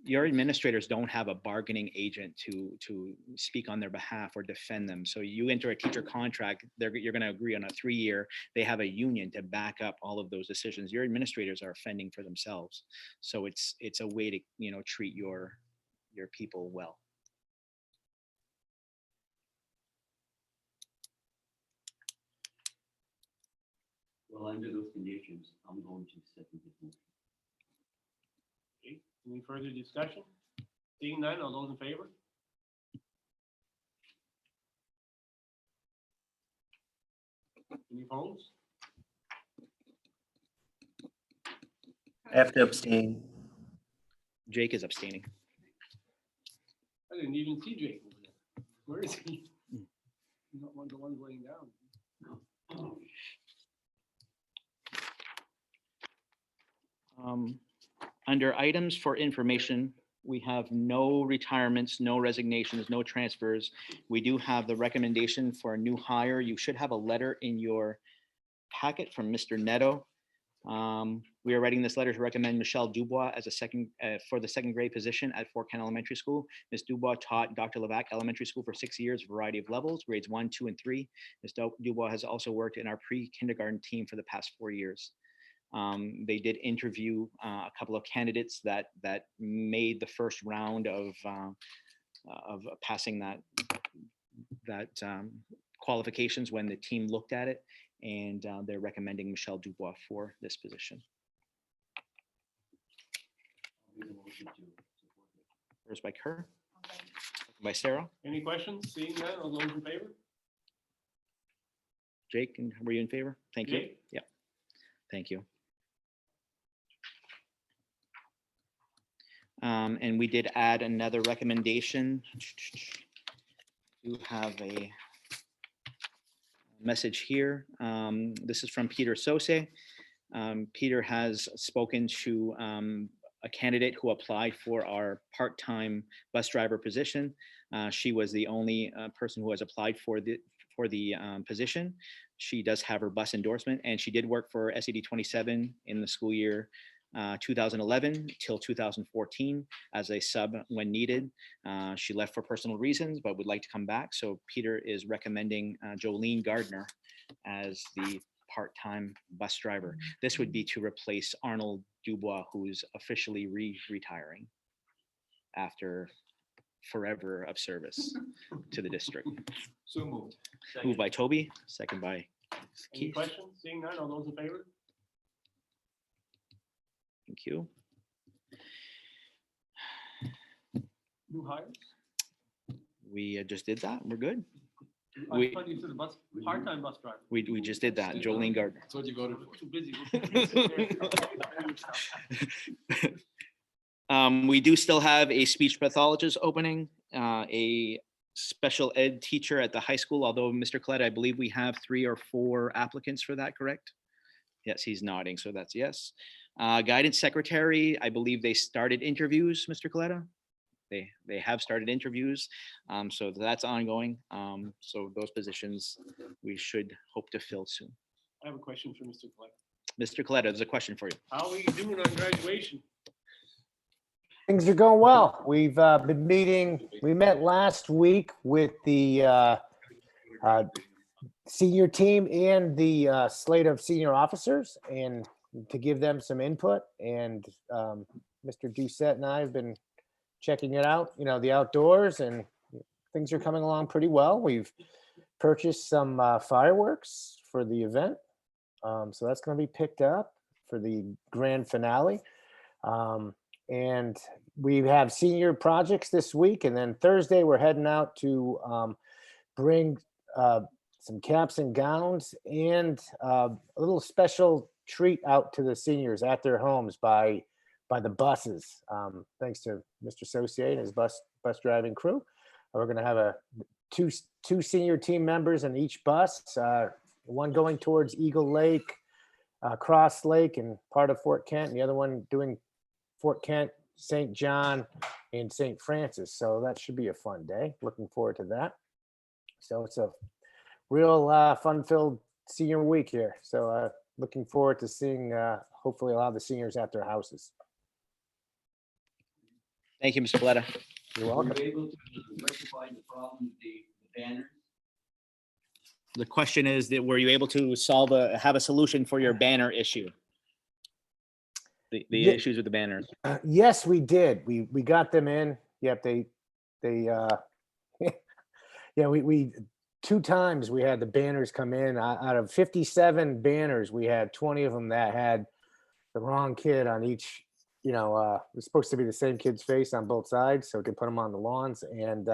Your administrators don't have a bargaining agent to speak on their behalf or defend them. So you enter a teacher contract, you're going to agree on a 3-year. They have a union to back up all of those decisions. Your administrators are fending for themselves. So it's a way to treat your people well. Well, under those conditions, I'm going to second this motion. Okay, any further discussion? Seeing none, all those in favor? Any opposed? I have to abstain. Jake is abstaining. I didn't even see Jake over there. Where is he? He's not one of the ones laying down. Under items for information, we have no retirements, no resignations, no transfers. We do have the recommendation for a new hire. You should have a letter in your packet from Mr. Neto. We are writing this letter to recommend Michelle Dubois as a for the second grade position at Fort Kent Elementary School. Ms. Dubois taught Dr. Levac Elementary School for 6 years, variety of levels, grades 1, 2, and 3. Ms. Dubois has also worked in our pre-kindergarten team for the past 4 years. They did interview a couple of candidates that made the first round of passing that qualifications when the team looked at it, and they're recommending Michelle Dubois for this position. First by Kerr, second by Sarah. Any questions? Seeing none, all those in favor? Jake, and were you in favor? Thank you. Jake? Yeah, thank you. And we did add another recommendation. You have a message here. This is from Peter Sose. Peter has spoken to a candidate who applied for our part-time bus driver position. She was the only person who has applied for the position. She does have her bus endorsement, and she did work for MSAD27 in the school year 2011 till 2014 as a sub when needed. She left for personal reasons, but would like to come back. So Peter is recommending Jolene Gardner as the part-time bus driver. This would be to replace Arnold Dubois, who's officially retiring after forever of service to the district. So moved. Moved by Toby, second by Any Keith. questions? Seeing none, all those in favor? Thank you. New hires? We just did that. We're good. I We- thought you said the bus, part-time bus driver. We just did that. Jolene Gardner. That's what you voted for. Too busy. We do still have a speech pathologist opening, a special ed teacher at the high school, although Mr. Collette, I believe we have 3 or 4 applicants for that, correct? Yes, he's nodding, so that's yes. Guidance secretary, I believe they started interviews, Mr. Collette. They have started interviews, so that's ongoing. So those positions we should hope to fill soon. I have a question for Mr. Colette. Mr. Collette, there's a question for you. How are you doing on graduation? Things are going well. We've been meeting, we met last week with the senior team and the slate of senior officers, and to give them some input. And Mr. Doucette and I have been checking it out, the outdoors, and things are coming along pretty well. We've purchased some fireworks for the event. So that's going to be picked up for the grand finale. And we have senior projects this week, and then Thursday we're heading out to bring some caps and gowns and a little special treat out to the seniors at their homes by the buses. Thanks to Mr. Saucier and his bus driving crew. We're going to have two senior team members in each bus, one going towards Eagle Lake, Cross Lake, and part of Fort Kent, and the other one doing Fort Kent, St. John, and St. Francis. So that should be a fun day. Looking forward to that. So it's a real fun-filled senior week here. So looking forward to seeing hopefully a lot of the seniors at their houses. Thank you, Mr. Collette. You're Were welcome. you able to rectify the problem with the banners? The question is that were you able to have a solution for your banner issue? The Yeah. issues with the banners. Yes, we did. We got them in. Yep, they yeah, we 2 times we had the banners come in. Out of 57 banners, we had 20 of them that had the wrong kid on each. It was supposed to be the same kid's face on both sides, so we could put them on the lawns. And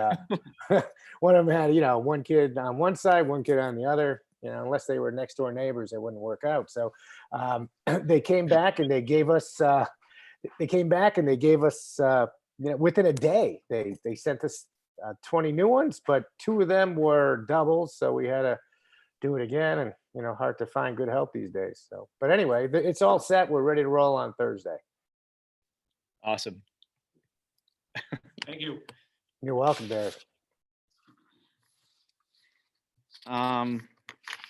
one of them had, one kid on one side, one kid on the other. Unless they were next door neighbors, it wouldn't work out. So they came back and they gave us they came back and they gave us, within a day, they sent us 20 new ones, but 2 of them were doubles. So we had to do it again, and, hard to find good help these days. So, but anyway, it's all set. We're ready to roll on Thursday. Awesome. Thank you. You're welcome, Barry.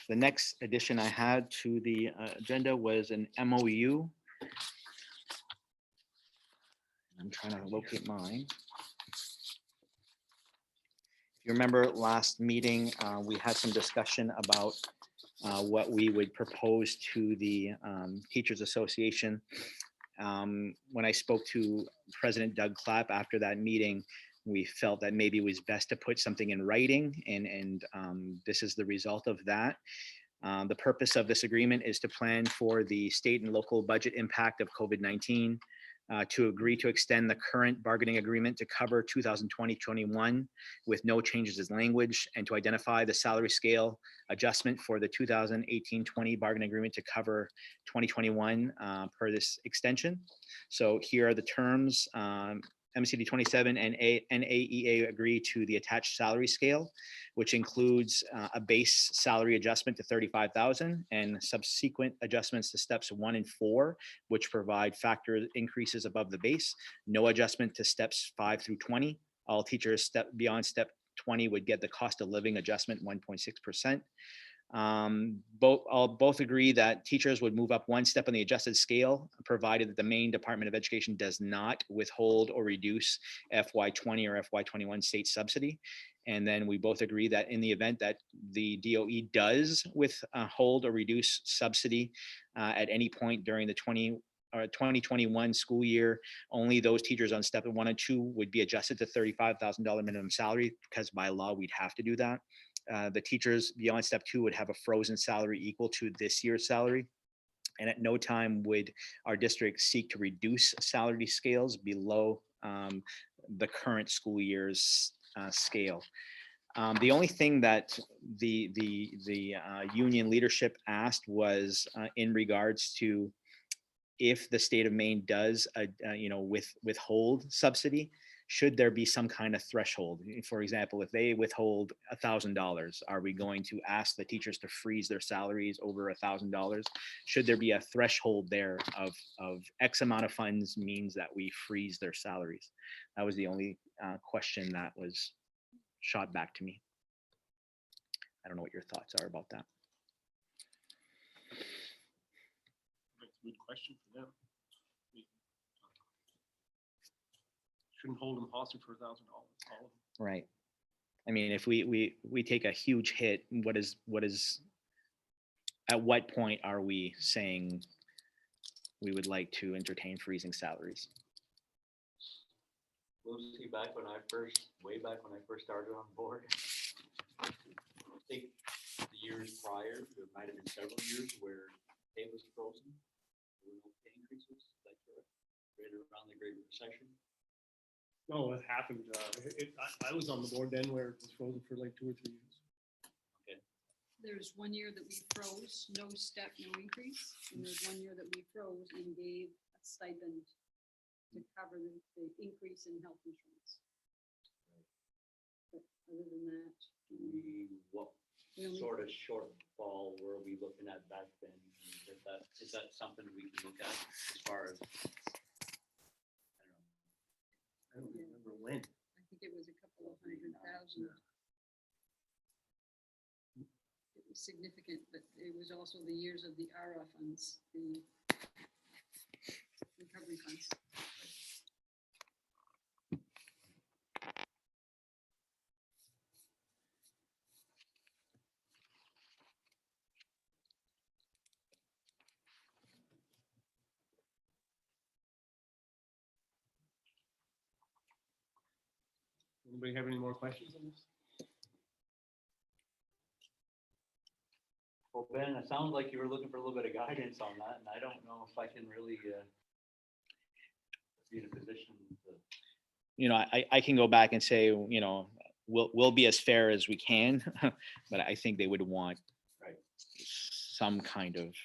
The next addition I had to the agenda was an MOU. I'm trying to locate mine. If you remember last meeting, we had some discussion about what we would propose to the Teachers Association. When I spoke to President Doug Clapp after that meeting, we felt that maybe it was best to put something in writing, and this is the result of that. The purpose of this agreement is to plan for the state and local budget impact of COVID-19, to agree to extend the current bargaining agreement to cover 2020-21 with no changes in language, and to identify the salary scale adjustment for the 2018-20 bargaining agreement to cover 2021 per this extension. So here are the terms. MSAD27 and NAEA agree to the attached salary scale, which includes a base salary adjustment to $35,000 and subsequent adjustments to steps 1 and 4, which provide factor increases above the base. No adjustment to steps 5 through 20. All teachers beyond step 20 would get the cost of living adjustment 1.6%. Both agree that teachers would move up 1 step on the adjusted scale, provided that the Maine Department of Education does not withhold or reduce FY20 or FY21 state subsidy. And then we both agree that in the event that the DOE does withhold or reduce subsidy at any point during the 2021 school year, only those teachers on step 1 and 2 would be adjusted to $35,000 minimum salary, because by law we'd have to do that. The teachers beyond step 2 would have a frozen salary equal to this year's salary. And at no time would our district seek to reduce salary scales below the current school year's scale. The only thing that the union leadership asked was in regards to if the state of Maine does, withhold subsidy, should there be some kind of threshold? For example, if they withhold $1,000, are we going to ask the teachers to freeze their salaries over $1,000? Should there be a threshold there of X amount of funds means that we freeze their salaries? That was the only question that was shot back to me. I don't know what your thoughts are about that. That's a good question for them. Shouldn't hold them hostage for $1,000. All of them. Right. I mean, if we take a huge hit, at what point are we saying we would like to entertain freezing salaries? Lucy, way back when I first started on board, I think the years prior, there might have been several years where pay was frozen. There were no pay increases, like right around the Great Recession. No, it happened. I was on the board then where it was frozen for like 2 or 3 years. There was 1 year that we froze, no step, no increase. And there's 1 year that we froze and gave a stipend to cover the increase in health insurance. But other than that, What we only- sort of shortfall were we looking at back then? Is that something we can look at as far as, I don't remember when. I think it was a couple of $100,000. It was significant, but it was also the years of the ARA funds, the recovery funds. Anybody have any more questions on this? well, Ben, it sounds like you were looking for a little bit of guidance on that, and I don't know if I can really be in a position to. I can go back and say, we'll be as fair as we can, but I think they would want Right. some kind of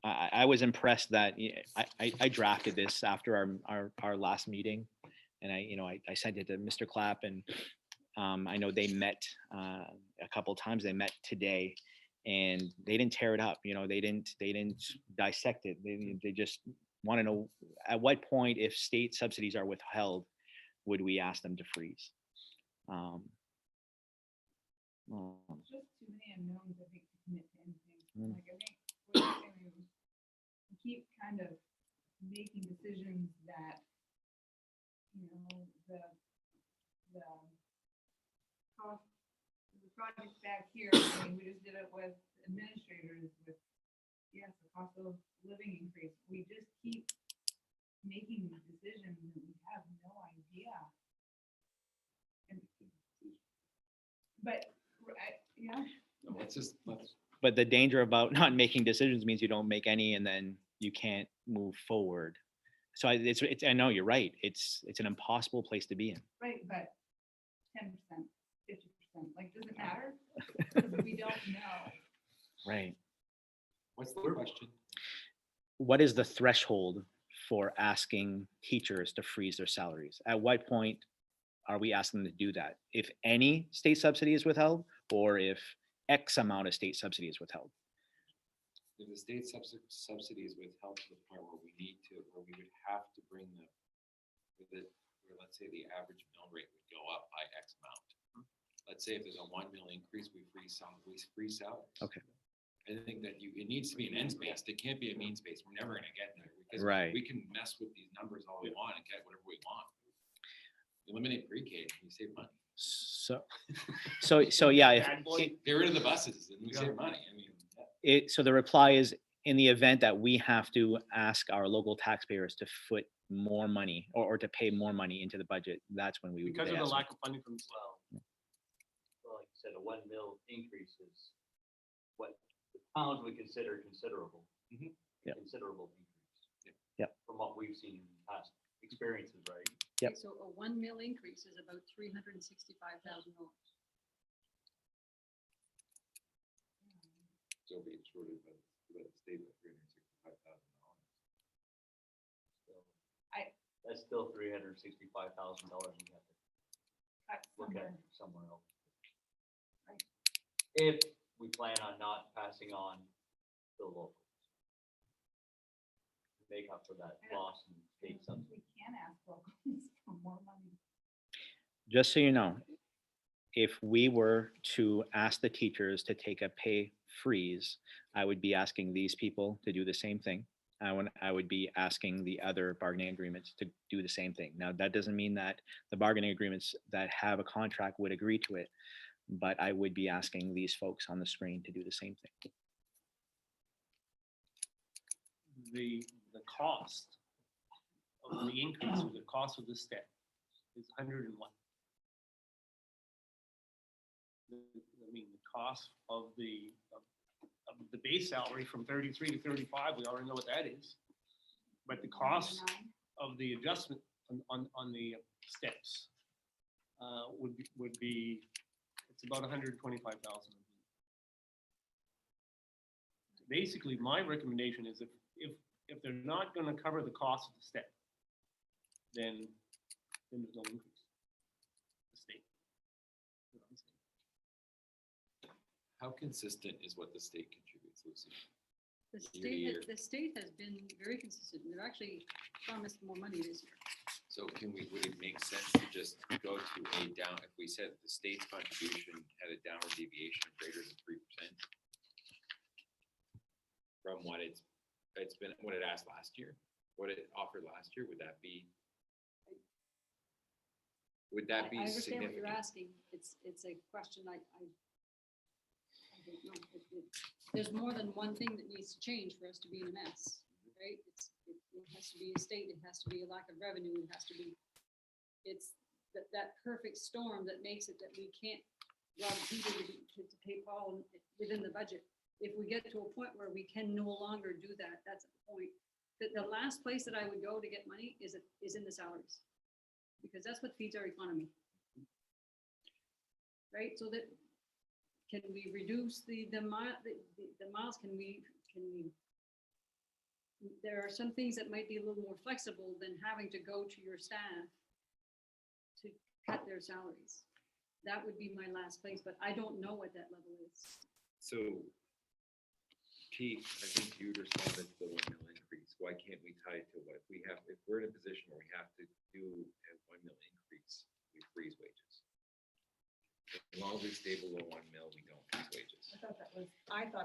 I was impressed that I drafted this after our last meeting. And I sent it to Mr. Clapp, and I know they met a couple times. They met today, and they didn't tear it up. They didn't dissect it. They just want to know at what point, if state subsidies are withheld, would we ask them to freeze? There's just too many unknowns, I think, to commit to anything. Like, I think what you're saying is we keep kind of making decisions that, the cost, the project back here, I mean, we just did it with administrators with, yes, the cost of living increase. We just keep making these decisions and we have no idea. But, yeah. No, let's. But the danger about not making decisions means you don't make any, and then you can't move forward. So I know you're right. It's an impossible place to be in. Right, but 10%, 50%, like, does it matter? Because we don't know. Right. What's the question? What is the threshold for asking teachers to freeze their salaries? At what point are we asking them to do that? If any state subsidy is withheld, or if X amount of state subsidy is withheld? If the state subsidy is withheld to the point where we would have to bring where let's say the average mill rate would go up by X amount. Let's say if there's a 1 mil increase, we freeze salaries. Okay. I think that it needs to be an ends based. It can't be a means based. We're never gonna get there because Right. we can mess with these numbers all we want and get whatever we want. Eliminate pre-K, and you save money. So yeah, Bad boy. Get rid of the buses and we save money. I mean, so the reply is, in the event that we have to ask our local taxpayers to foot more money or to pay more money into the budget, that's when we would. Because of the ask them. lack of funding from the state. Well, like you said, a 1 mil increase is what the towns would consider considerable. Mhm. Yep. Considerable increase. Yep. From what we've seen in past experiences, right? Yep. So a 1 mil increase is about $365,000. so be shorted by the state by $365,000. That's still $365,000 we have to Cut look at somewhere. somewhere else. Right. If we plan on not passing on the locals. Make up for that loss in state subsidy. We can ask locals for more money. Just so you know, if we were to ask the teachers to take a pay freeze, I would be asking these people to do the same thing. I would be asking the other bargaining agreements to do the same thing. Now, that doesn't mean that the bargaining agreements that have a contract would agree to it, but I would be asking these folks on the screen to do the same thing. The cost of the increase or the cost of the step is 101. I mean, the cost of the base salary from 33 to 35, we already know what that is. But the cost of the adjustment on the steps would be, it's about 125,000. Basically, my recommendation is if they're not gonna cover the cost of the step, then there's no increase. The state. You know what I'm saying? How consistent is what the state contributes, Lucy? The state has been very consistent. They've actually promised more money this year. So would it make sense to just go to a down, if we said the state's contribution had a downward deviation of greater than 3% from what it's been, what it asked last year, what it offered last year, would that be I understand what significant? you're asking. It's a question I don't know. There's more than one thing that needs to change for us to be in a mess, right? It has to be a state, it has to be a lack of revenue, it has to be, it's that perfect storm that makes it that we can't rob Peter to pay Paul within the budget. If we get to a point where we can no longer do that, that's the point. The last place that I would go to get money is in the salaries, because that's what feeds our economy. Right, so that, can we reduce the miles, can we there are some things that might be a little more flexible than having to go to your staff to cut their salaries. That would be my last place, but I don't know what that level is. So, Keith, I think you responded to the 1 mil increase. Why can't we tie it to what if we're in a position where we have to do a 1 mil increase, we freeze wages. As long as we stay below 1 mil, we don't freeze wages. I thought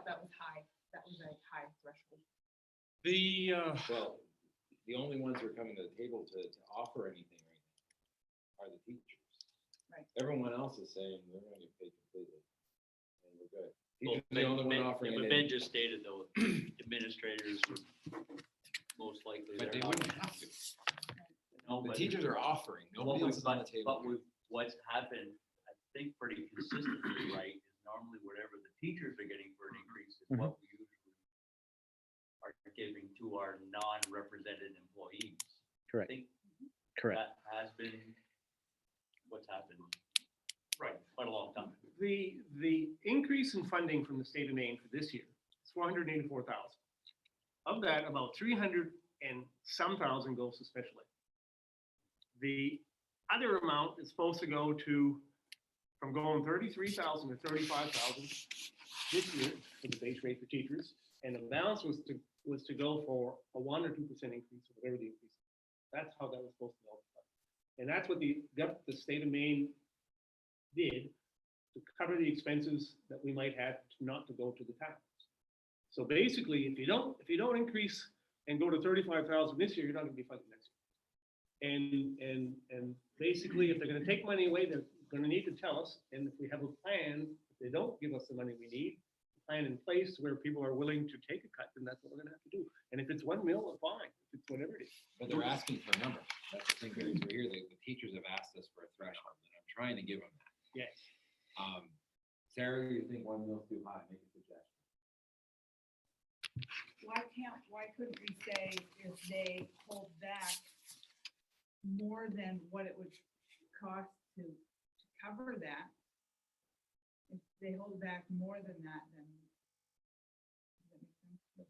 that was high. That was a high threshold. Well, the only ones who are coming to the table to offer anything right now are the teachers. Right. Everyone else is saying we're gonna get paid completely, and we're good. Well, Teachers are the only one offering But it. Ben just stated though, administrators would most likely. But they they're not- wouldn't have to. No, The but- teachers are offering, What nobody we- else is on the but- table. But what's happened, I think pretty consistently, right, is normally whatever the teachers are getting for an increase is what we usually are giving to our non-represented employees. Correct. I think Correct. that has been what's happened, right, quite a long time. The increase in funding from the state of Maine for this year is 484,000. Of that, about 300 and some thousand goes to special ed. The other amount is supposed to go to, from going 33,000 to 35,000 this year for the base rate for teachers, and the balance was to go for a 1 or 2% increase, or whatever the increase. That's how that was supposed to go. And that's what the state of Maine did to cover the expenses that we might have not to go to the towns. So basically, if you don't increase and go to 35,000 this year, you're not gonna be funding next year. And basically, if they're gonna take money away, they're gonna need to tell us, and if we have a plan, if they don't give us the money we need, a plan in place where people are willing to take a cut, then that's what we're gonna have to do. And if it's 1 mil, fine, if it's whatever it is. But they're asking for a number. That's the thing, we're here, the teachers have asked us for a threshold, and I'm trying to give them that. Yes. Sarah, you think 1 mil's too high, make a suggestion. Why couldn't we say if they hold back more than what it would cost to cover that? If they hold back more than that, then. Does that make sense?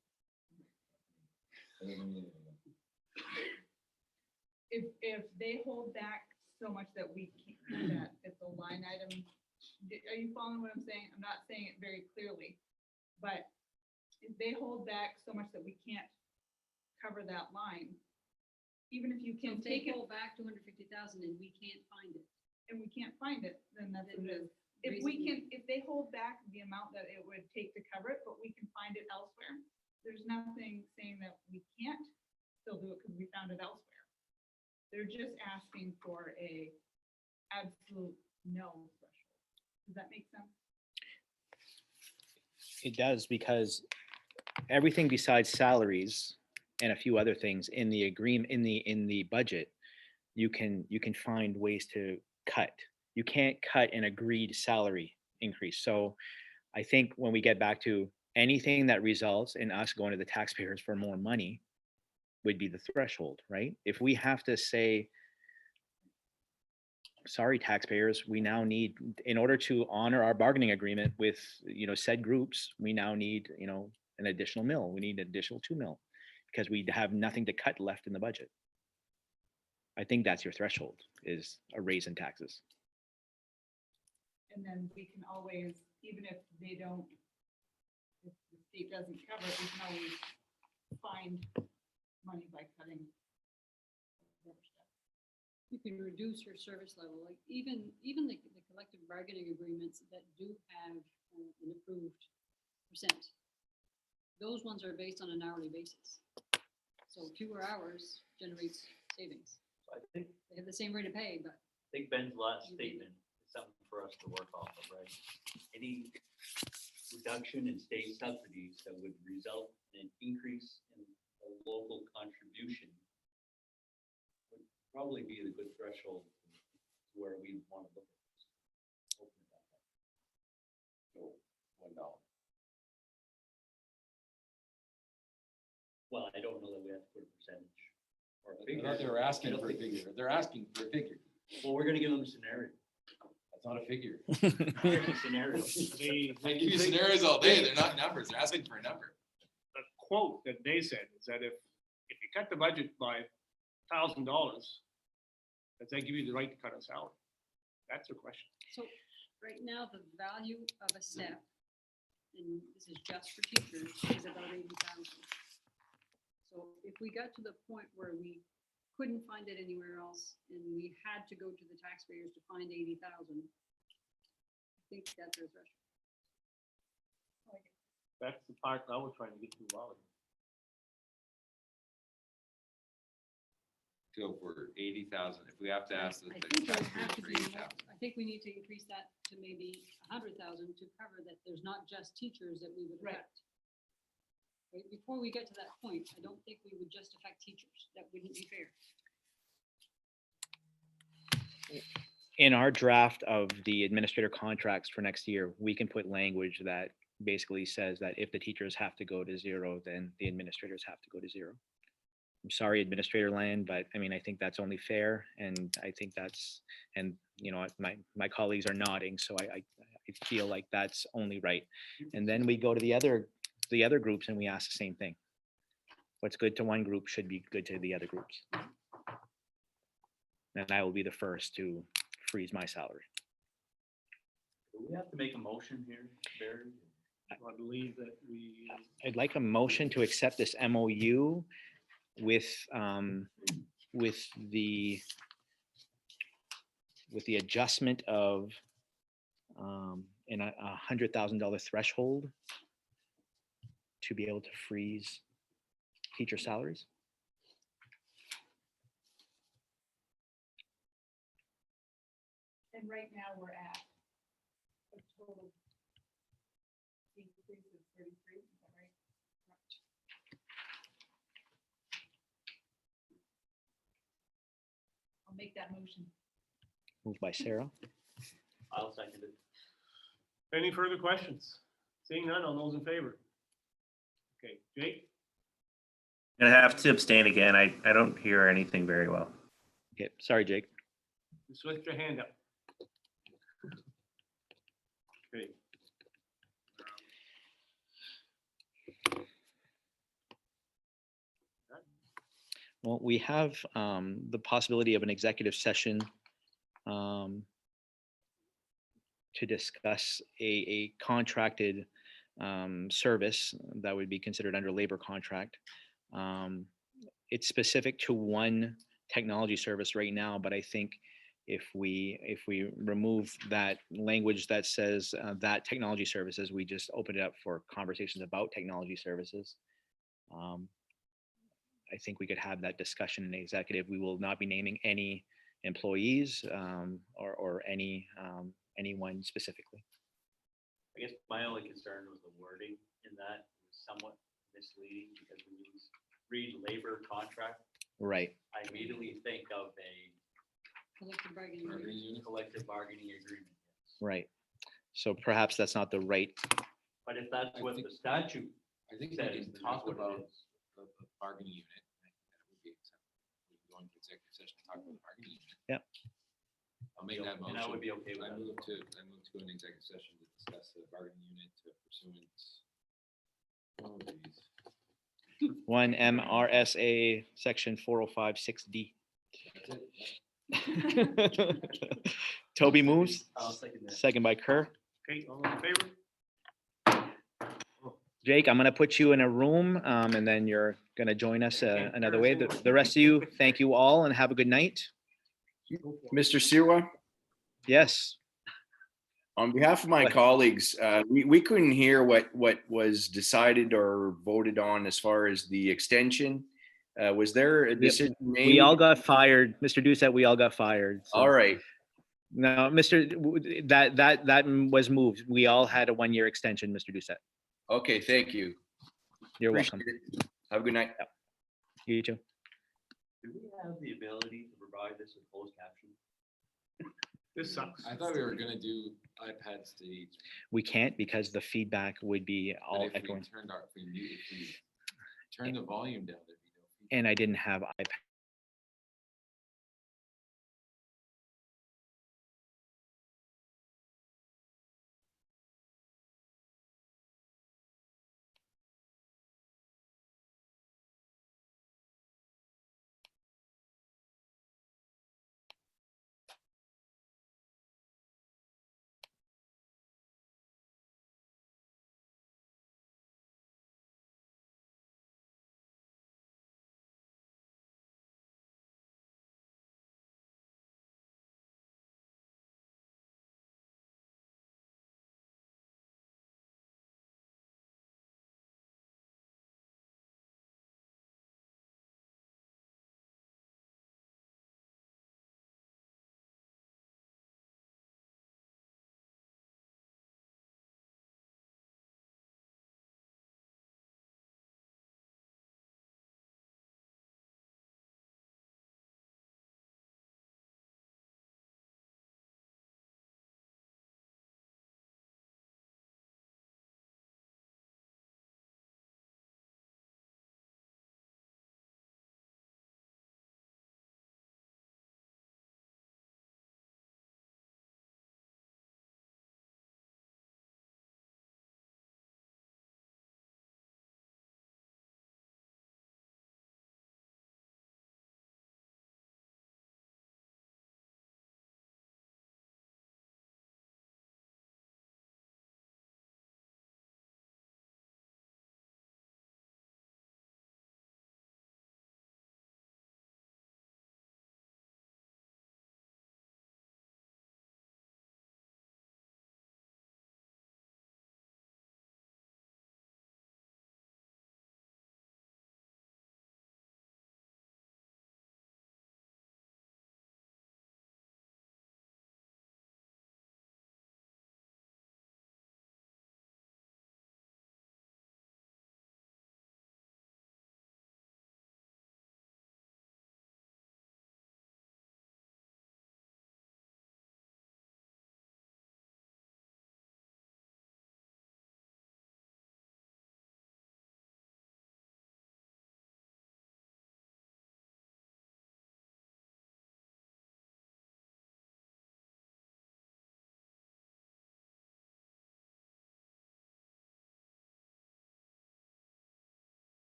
If they hold back so much that we can't, that it's a line item, are you following what I'm saying? I'm not saying it very clearly, but if they hold back so much that we can't cover that line, even if you So can if they take it pull back 250,000 and we can't find it, and we can't find it, then that's what it is. then If we reason- can, if they hold back the amount that it would take to cover it, but we can find it elsewhere, there's nothing saying that we can't still do it because we found it elsewhere. They're just asking for a absolute no threshold. Does that make sense? It does, because everything besides salaries and a few other things in the agreement, in the budget, you can find ways to cut. You can't cut an agreed salary increase. So I think when we get back to anything that results in us going to the taxpayers for more money would be the threshold, right? If we have to say, sorry, taxpayers, we now need, in order to honor our bargaining agreement with, said groups, we now need, an additional mill. We need an additional 2 mil because we have nothing to cut left in the budget. I think that's your threshold, is a raise in taxes. And then we can always, even if they don't, if the state doesn't cover it, we can always find money by cutting other stuff. you can reduce your service level, like even the collective bargaining agreements that do have an approved percent. Those ones are based on an hourly basis. So fewer hours generates savings. So I think They have the same rate of pay, but Ben's last statement is something for us to work off of, right? Any reduction in state subsidies that would result in an increase in a local contribution would probably be the good threshold to where we want to look at this. Open it back up. So $1. Well, I don't know that we have to put a percentage or a I figure. thought they were asking I don't for a think- figure. They're asking for a figure. Well, we're gonna give them a scenario. That's not a figure. Scenario. They give you scenarios all day. They're not numbers. They're asking for a number. The quote that they said is that if you cut the budget by $1,000, does that give you the right to cut a salary? That's the question. So right now, the value of a step, and this is just for teachers, is about 80,000. So if we got to the point where we couldn't find it anywhere else and we had to go to the taxpayers to find 80,000, I think that's our threshold. That's the part I was trying to get to a while ago. Go for 80,000, if we have to ask the I think it would have taxpayers to for be, 80,000. I think we need to increase that to maybe 100,000 to cover that there's not just teachers that we would Right. affect. Right, before we get to that point, I don't think we would just affect teachers. That wouldn't be fair. In our draft of the administrator contracts for next year, we can put language that basically says that if the teachers have to go to zero, then the administrators have to go to zero. I'm sorry, administrator land, but I mean, I think that's only fair, and I think that's, and you know, my colleagues are nodding, so I feel like that's only right. And then we go to the other groups and we ask the same thing. What's good to one group should be good to the other groups. And I will be the first to freeze my salary. Do we have to make a motion here, Barry? I believe that we, I'd like a motion to accept this MOU with the adjustment of in a $100,000 threshold to be able to freeze teacher salaries. And right now we're at a total increase of 33, is that right? I'll make that motion. Moved by Sarah. I'll second it. any further questions? Seeing none, all those in favor? Okay, Jake? Gonna have to abstain again. I don't hear anything very well. Okay, sorry, Jake. Just lift your hand up. Okay. Well, we have the possibility of an executive session to discuss a contracted service that would be considered under labor contract. It's specific to one technology service right now, but I think if we remove that language that says that technology services, we just open it up for conversations about technology services. I think we could have that discussion in executive. We will not be naming any employees or anyone specifically. I guess my only concern was the wording in that was somewhat misleading because when you read labor contract, Right. I immediately think of a Collective bargaining agreement. collective bargaining agreement. Right. So perhaps that's not the right. But if that's I what think- the statute I think we says, can then talk that's what about it is. the bargaining unit. I think that would be acceptable. We can go into executive session, and talk about the bargaining unit. Yep. I'll make that motion. And I would be okay with I that. move to go into executive session to discuss the bargaining unit to pursuant. Oh, geez. 1 MRSA section 4056D. That's it. Toby moves, I'll second that. second by Kerr. Okay, all those in favor? Jake, I'm gonna put you in a room and then you're gonna join us another way. The rest of you, thank you all and have a good night. Mr. Sirwa, Yes. on behalf of my What? colleagues, we couldn't hear what was decided or voted on as far as the extension. Was there a decision made? We all got fired. Mr. Doucette, we all got fired. so- All right, No, that was moved. We all had a 1-year extension, Mr. Doucette. okay, thank you. You're welcome. Appreciate it. Have a good night. You too. Do we have the ability to provide this in closed caption? This sucks. I thought we were gonna do iPads to each. We can't because the feedback would be But all if we echoing. turned our, if we turn the volume down, there'd be no feedback. And I didn't have iPad